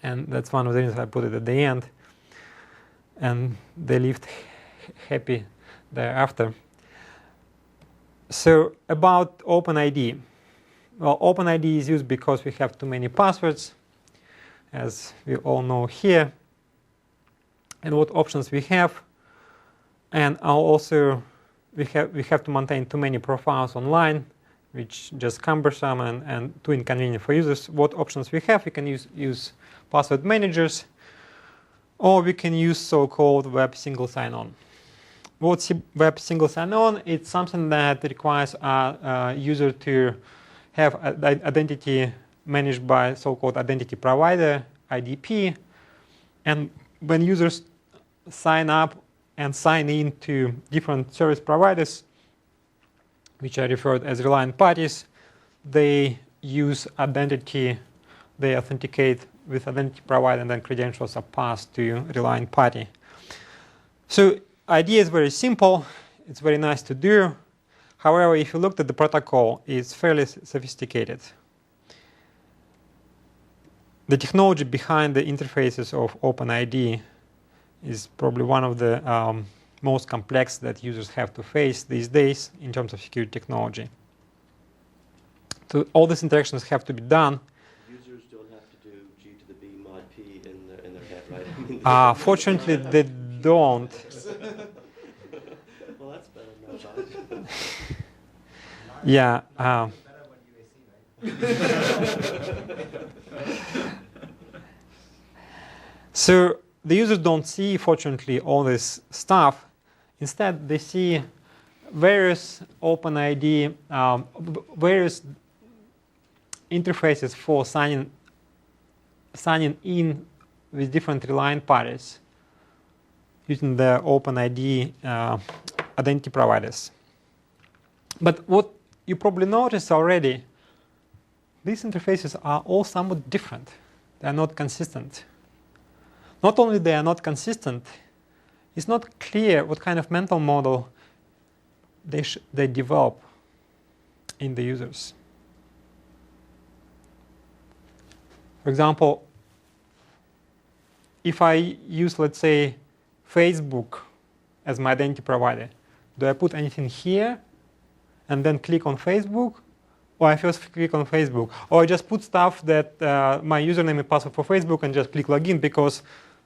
and that's one of the reasons I put it at the end. And they lived happy thereafter. So about OpenID. Well, OpenID is used because we have too many passwords, as we all know here, and what options we have. And also we have to maintain too many profiles online, which just cumbersome and too inconvenient for users. What options we have? We can use password managers, or we can use so-called web single sign-on. What's web single sign-on? It's something that requires a user to have identity managed by so-called identity provider, IDP. And when users sign up and sign in to different service providers, which are referred as reliant parties, they use identity, they authenticate with identity provided, and then credentials are passed to relying party. So idea is very simple. It's very nice to do. However, if you looked at the protocol, it's fairly sophisticated. The technology behind the interfaces of OpenID is probably one of the most complex that users have to face these days in terms of security technology. So all these interactions have to be done. Users don't have to do G to the B mod P in their head, right? Fortunately, they don't. Well, that's better than Yeah. So the users don't see, fortunately, all this stuff. Instead, they see various OpenID, various interfaces for signing in with different relying parties using the OpenID identity providers. But what you probably noticed already, these interfaces are all somewhat different. They are not consistent. Not only they are not consistent, it's not clear what kind of mental model they develop in the users. For example, if I use, let's say, Facebook as my identity provider, do I put anything here and then click on Facebook? Or I first click on Facebook? Or I just put stuff that my username and password for Facebook and just click login because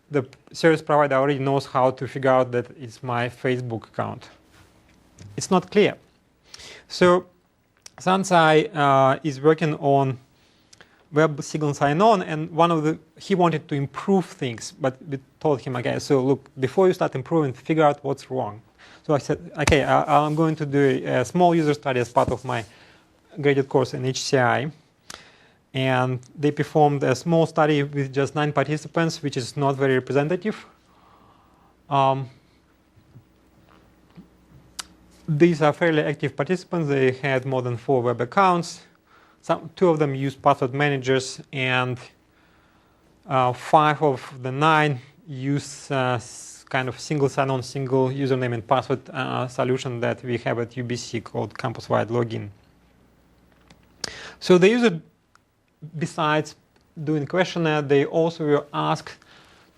the service provider already knows how to figure out that it's my Facebook account. It's not clear. So Sansai is working on web signal sign-on, and he wanted to improve things, but we told him, okay, so look, before you start improving, figure out what's wrong. So I said, okay, I'm going to do a small user study as part of my graded course in HCI. And they performed a small study with just 9 participants, which is not very representative. These are fairly active participants. They had more than 4 web accounts. 2 of them used password managers, and 5 of the 9 used kind of single sign-on, single username and password solution that we have at UBC called campus-wide login. So the user, besides doing questionnaire, they also were asked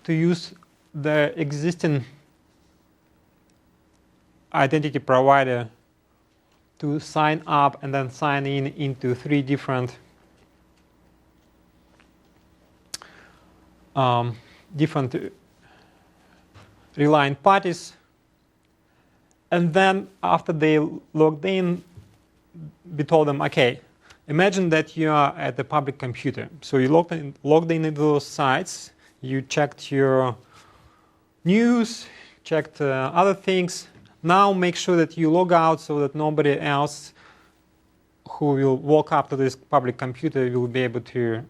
to use the existing identity provider to sign up and then sign in into 3 different relying parties. And then after they logged in, we told them, okay, imagine that you are at the public computer. So you logged in into those sites, you checked your news, checked other things. Now make sure that you log out so that nobody else who will walk up to this public computer will be able to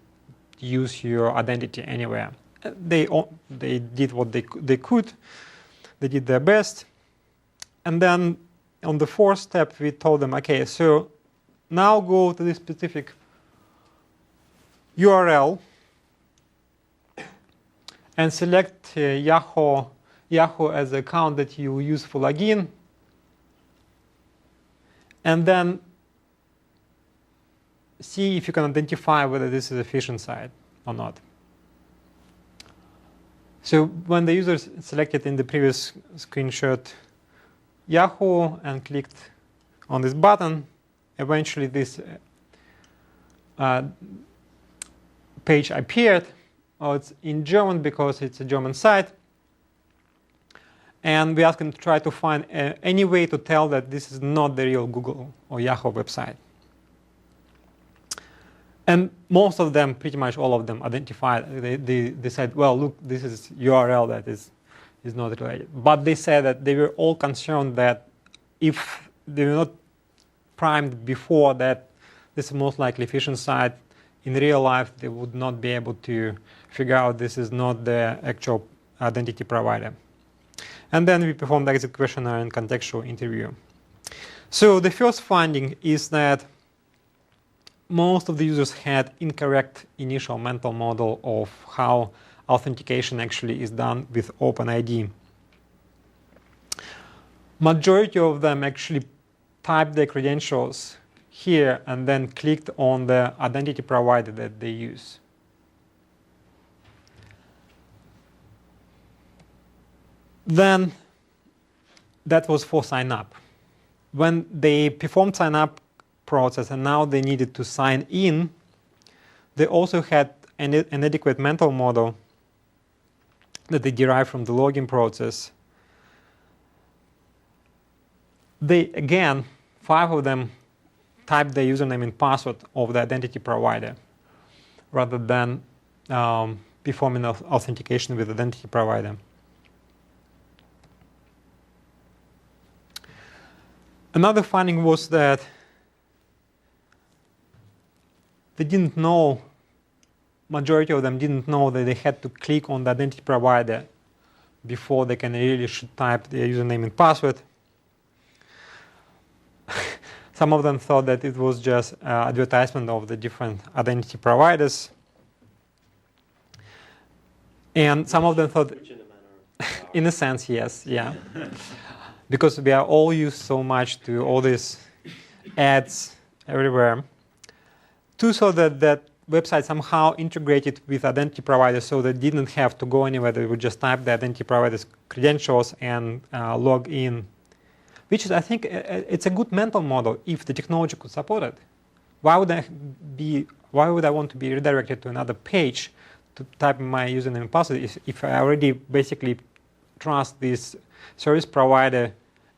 use your identity anywhere. They did what they could. They did their best. And then on the 4th step, we told them, okay, so now go to this specific URL and select Yahoo as the account that you will use for login, and then see if you can identify whether this is a phishing site or not. So when the user selected in the previous screenshot Yahoo and clicked on this button, eventually this page appeared. Oh, it's in German because it's a German site. And we asked him to try to find any way to tell that this is not the real Google or Yahoo website. And most of them, pretty much all of them, identified. They said, well, look, this is URL that is not related. But they said that they were all concerned that if they were not primed before that this is most likely a phishing site, in real life they would not be able to figure out this is not the actual identity provider. And then we performed the exit questionnaire and contextual interview. So the first finding is that most of the users had incorrect initial mental model of how authentication actually is done with OpenID. Majority of them actually typed their credentials here and then clicked on the identity provider that they use. Then that was for sign up. When they performed sign up process and now they needed to sign in, they also had an inadequate mental model that they derived from the login process. They, again, 5 of them typed their username and password of the identity provider rather than performing authentication with identity provider. Another finding was that they didn't know, majority of them didn't know that they had to click on the identity provider before they can really should type their username and password. Some of them thought that it was just advertisement of the different identity providers. And some of them thought, in a sense, yes, yeah. Because we are all used so much to all these ads everywhere. 2 thought that that website somehow integrated with identity providers so they didn't have to go anywhere. They would just type the identity provider's credentials and log in. Which is, I think, it's a good mental model if the technology could support it. Why would I want to be redirected to another page to type my username and password if I already basically trust this service provider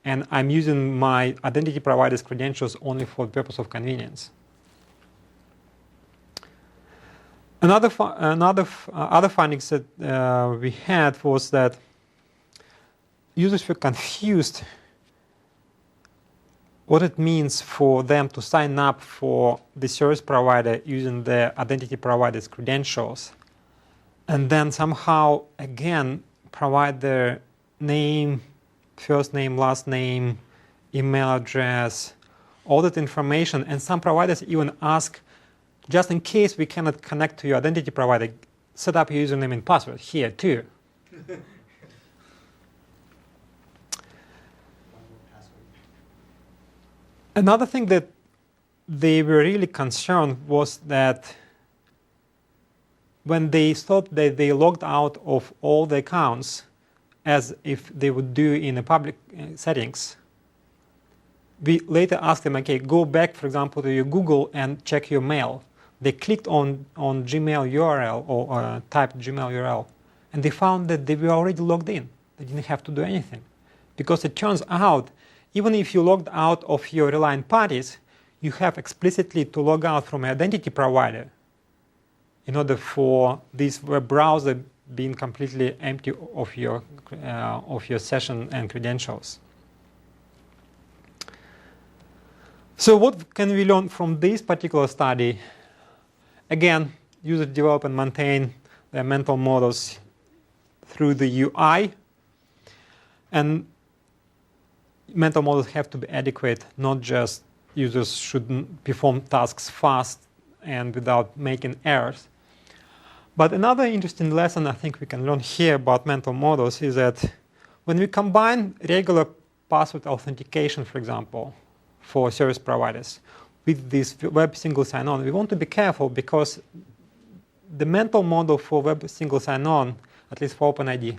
and I'm using my identity provider's credentials only for the purpose of convenience? Other findings that we had was that users were confused what it means for them to sign up for the service provider using the identity provider's credentials and then somehow again provide their name, first name, last name, email address, all that information. And some providers even ask, just in case we cannot connect to your identity provider, set up your username and password here too. Another thing that they were really concerned was that when they thought that they logged out of all the accounts as if they would do in a public settings, we later asked them, okay, go back, for example, to your Google and check your mail. They clicked on Gmail URL or typed Gmail URL, and they found that they were already logged in. They didn't have to do anything. Because it turns out, even if you logged out of your reliant parties, you have explicitly to log out from an identity provider in order for this web browser being completely empty of your session and credentials. So what can we learn from this particular study? Again, users develop and maintain their mental models through the UI. And mental models have to be adequate, not just users should perform tasks fast and without making errors. But another interesting lesson I think we can learn here about mental models is that when we combine regular password authentication, for example, for service providers with this web single sign-on, we want to be careful because the mental model for web single sign-on, at least for OpenID,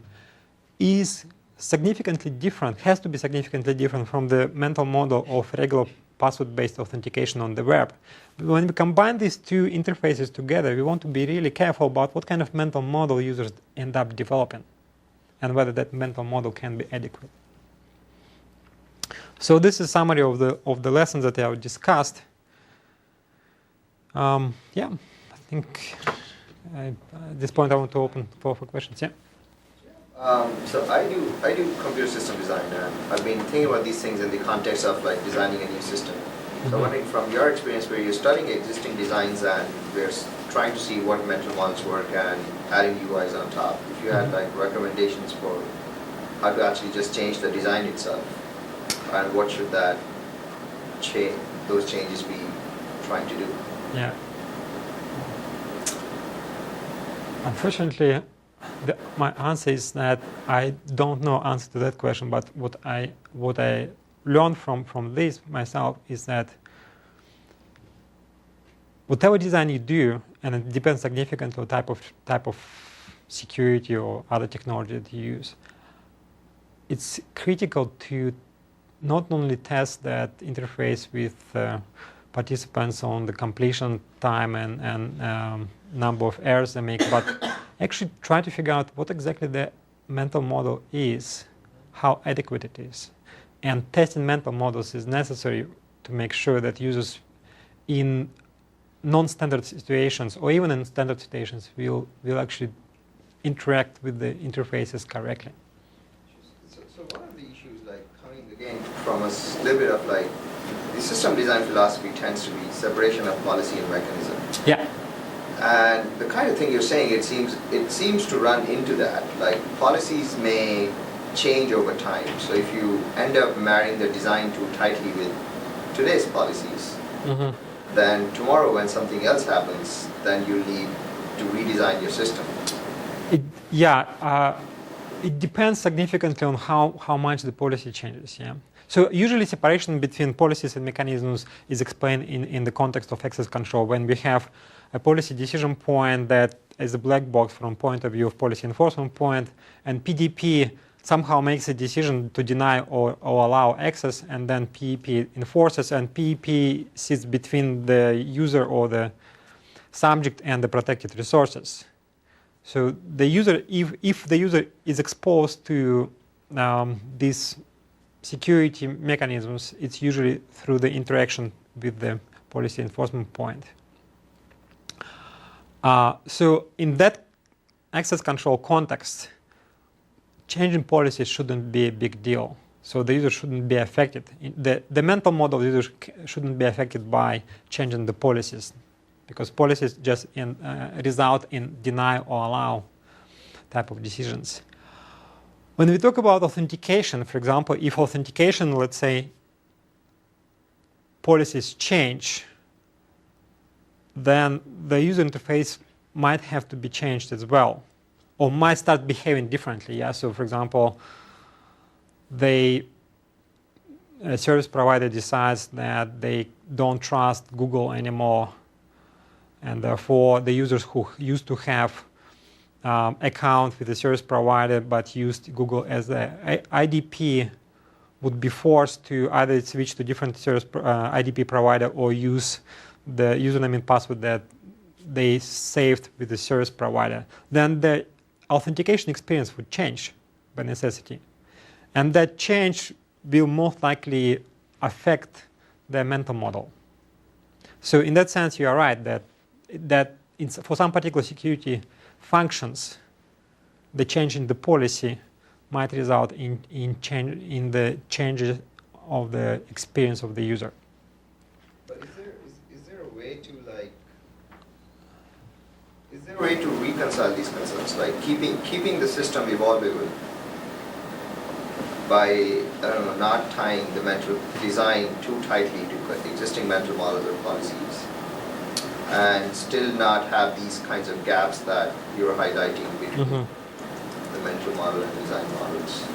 is significantly different, has to be significantly different from the mental model of regular password-based authentication on the web. When we combine these two interfaces together, we want to be really careful about what kind of mental model users end up developing and whether that mental model can be adequate. So this is a summary of the lessons that I have discussed. Yeah, I think at this point I want to open for questions. Yeah. So I do computer system design, and I've been thinking about these things in the context of like designing a new system. So I'm wondering from your experience where you're studying existing designs and we're trying to see what mental models work and adding UIs on top, if you had like recommendations for how to actually just change the design itself, and what should that those changes be trying to do? Yeah. Unfortunately, my answer is that I don't know answer to that question. But what I learned from this myself is that whatever design you do, and it depends significantly on type of security or other technology that you use, it's critical to not only test that interface with participants on the completion time and number of errors they make, but actually try to figure out what exactly the mental model is, how adequate it is. And testing mental models is necessary to make sure that users in non-standard situations or even in standard situations will actually interact with the interfaces correctly. So one of the issues, like coming again from a little bit of like, the system design philosophy tends to be separation of policy and mechanism. Yeah. And the kind of thing you're saying, it seems to run into that. Like policies may change over time. So if you end up marrying the design too tightly with today's policies, then tomorrow when something else happens, then you need to redesign your system. It depends significantly on how much the policy changes. Yeah. So usually separation between policies and mechanisms is explained in the context of access control. When we have a policy decision point that is a black box from point of view of policy enforcement point, and PDP somehow makes a decision to deny or allow access, and then PEP enforces, and PEP sits between the user or the subject and the protected resources. So the user, if the user is exposed to these security mechanisms, it's usually through the interaction with the policy enforcement point. So in that access control context, changing policies shouldn't be a big deal. So the user shouldn't be affected. The mental model of the user shouldn't be affected by changing the policies, because policies just result in deny or allow type of decisions. When we talk about authentication, for example, if authentication, let's say, policies change, then the user interface might have to be changed as well, or might start behaving differently. Yeah. So, for example, a service provider decides that they don't trust Google anymore, and therefore the users who used to have account with the service provider but used Google as the IDP would be forced to either switch to different service IDP provider or use the username and password that they saved with the service provider. Then the authentication experience would change by necessity. And that change will most likely affect their mental model. So in that sense, you are right that for some particular security functions, the change in the policy might result in the changes of the experience of the user. But is there a way to reconcile these concerns, like keeping the system evolvable by not tying the mental design too tightly to existing mental models or policies, and still not have these kinds of gaps that you're highlighting between the mental model and design models?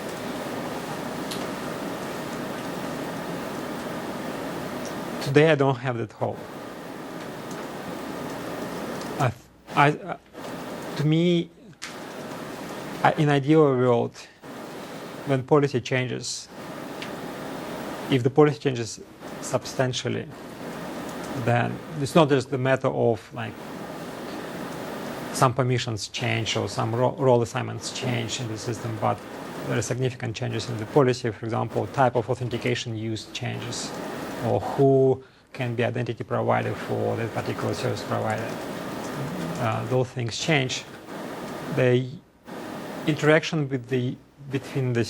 Today I don't have that hope. To me, in ideal world, when policy changes, if the policy changes substantially, then it's not just the matter of like some permissions change or some role assignments change in the system, but there are significant changes in the policy. For example, type of authentication used changes, or who can be identity provider for that particular service provider. Those things change. The interaction between the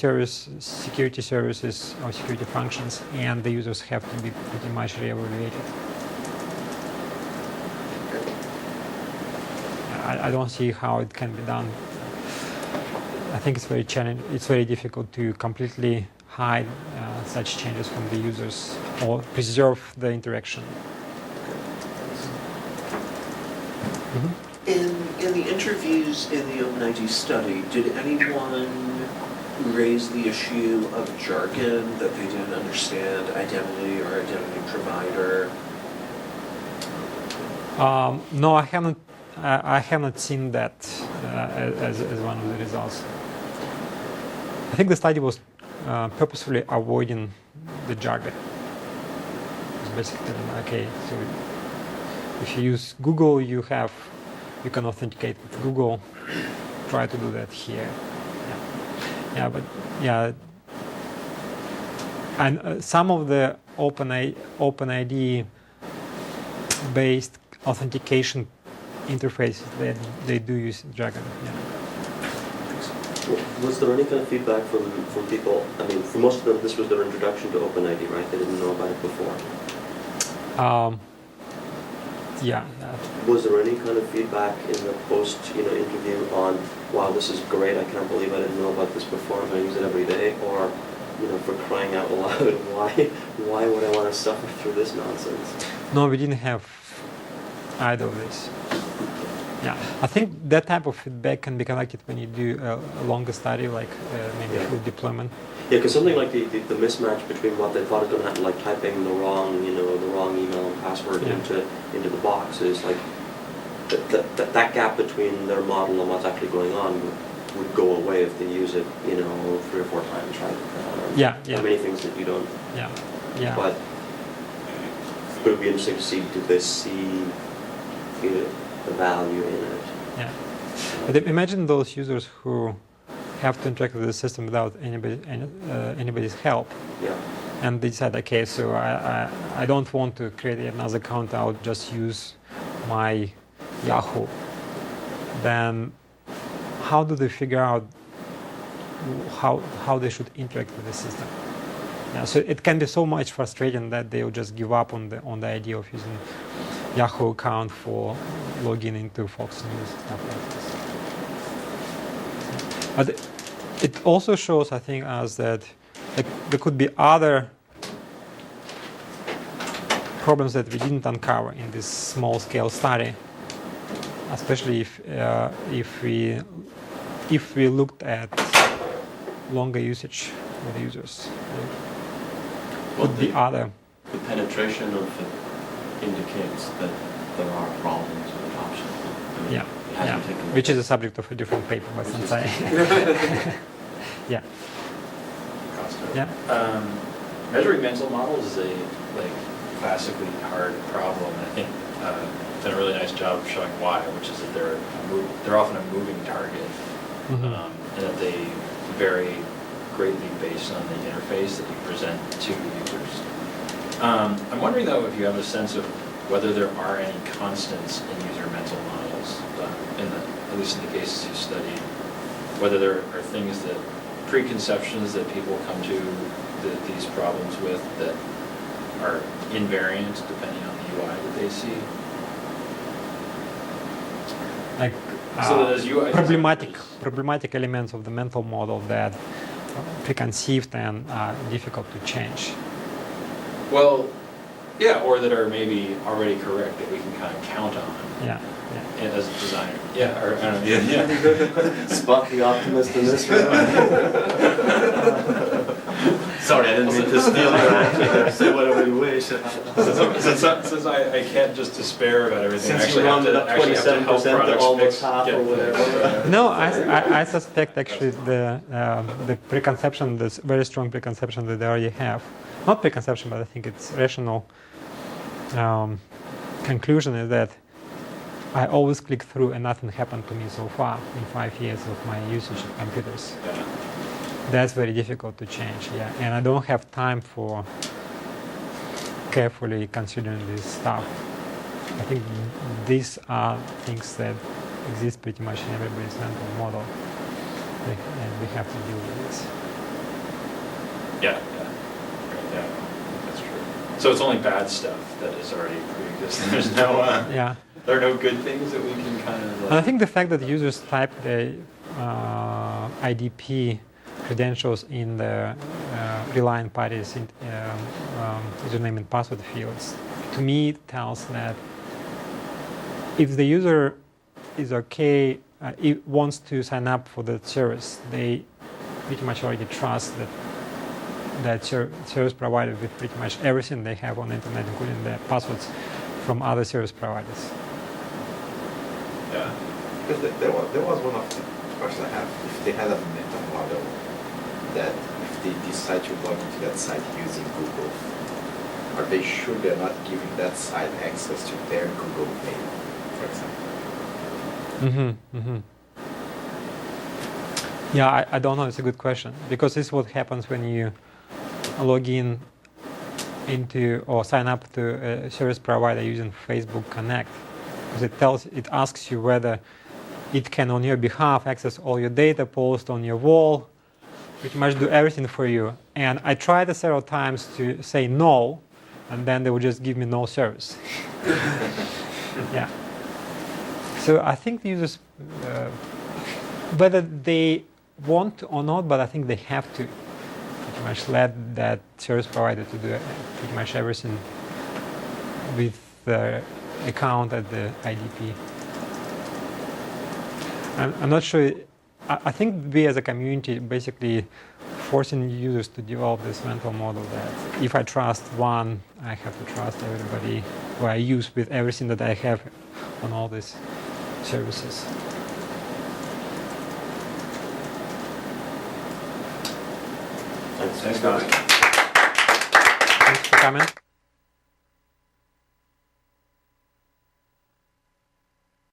security services or security functions and the users have to be pretty much reevaluated. I don't see how it can be done. I think it's very challenging. It's very difficult to completely hide such changes from the users or preserve the interaction. users in the OpenID study, did anyone raise the issue of jargon that they didn't understand, identity or identity provider? No, I haven't. I haven't seen that as one of the results. I think the study was purposefully avoiding the jargon. It's basically okay. So if you use Google, you can authenticate with Google. Try to do that here. Yeah, but yeah, and some of the OpenID based authentication interfaces they do use jargon. Yeah. Was there any kind of feedback from people? I mean, for most of them, this was their introduction to OpenID, right? They didn't know about it before. Yeah. Was there any kind of feedback in the post, interview on, wow, this is great, I can't believe I didn't know about this before, I'm going to use it every day, or, for crying out loud, why would I want to suffer through this nonsense? No, we didn't have either of this. Yeah, I think that type of feedback can be collected when you do a longer study, like maybe full deployment. Yeah, because something like the mismatch between what they thought was going to happen, like typing the wrong email and password into the box, is like that gap between their model and what's actually going on would go away if they use it, 3 or 4 times, right? Yeah. There are many things that you don't. Yeah. But it would be interesting to see, do they see the value in it? Yeah. But imagine those users who have to interact with the system without anybody's help. Yeah. And they decide, okay, so I don't want to create another account, I'll just use my Yahoo. Then how do they figure out how they should interact with the system? Yeah, so it can be so much frustrating that they'll just give up on the idea of using Yahoo account for logging into Fox News, stuff like this. But it also shows, I think, us that there could be other problems that we didn't uncover in this small-scale study, especially if we looked at longer usage with the users. Could be other. The penetration of it indicates that there are problems with adoption. Which is the subject of a different paper by Sansai. Yeah. Yeah. Measuring mental models is a classically hard problem. I think done a really nice job of showing why, which is that they're often a moving target, and that they vary greatly based on the interface that you present to users. I'm wondering though if you have a sense of whether there are any constants in user mental models, at least in the cases you studied, whether there are things that preconceptions that people come to these problems with that are invariant depending on the UI that they see. Like problematic elements of the mental model that preconceived and difficult to change. Well, yeah, or that are maybe already correct that we can kind of count on. Yeah. As a designer. Yeah, or I don't know. Yeah. Spot the optimist in this room. Sorry, I didn't mean to steal your answer. Say whatever you wish. Since I can't just despair about everything, Since I actually you rounded up 27% to almost half or whatever. No, I suspect actually the preconception, this very strong preconception that they already have, not preconception, but I think it's rational conclusion is that I always click through and nothing happened to me so far in 5 years of my usage of computers. Yeah. That's very difficult to change, yeah. And I don't have time for carefully considering this stuff. I think these are things that exist pretty much in everybody's mental model, and we have to deal with this. Yeah, that's true. So it's only bad stuff that is already pre-existing. There's no, there are no good things that we can kind of. And I think the fact that users type the IDP credentials in the relying parties in username and password fields, to me tells that if the user is okay, it wants to sign up for the service. They pretty much already trust that service provider with pretty much everything they have on the internet, including the passwords from other service providers. Yeah, because there was one of the questions I have. If they had a mental model that if they decide to log into that site using Google, are they sure they're not giving that site access to their Google mail, for example? Yeah, I don't know. It's a good question, because this is what happens when you log into or sign up to a service provider using Facebook Connect, because it asks you whether it can on your behalf access all your data, post on your wall, pretty much do everything for you. And I tried several times to say no, and then they would just give me no service. Yeah. So I think the users, whether they want or not, but I think they have to pretty much let that service provider to do pretty much everything with the account at the IDP. I'm not sure. I think we as a community basically forcing users to develop this mental model that if I trust one, I have to trust everybody who I use with everything that I have on all these services. Thanks, guys. Thanks for coming.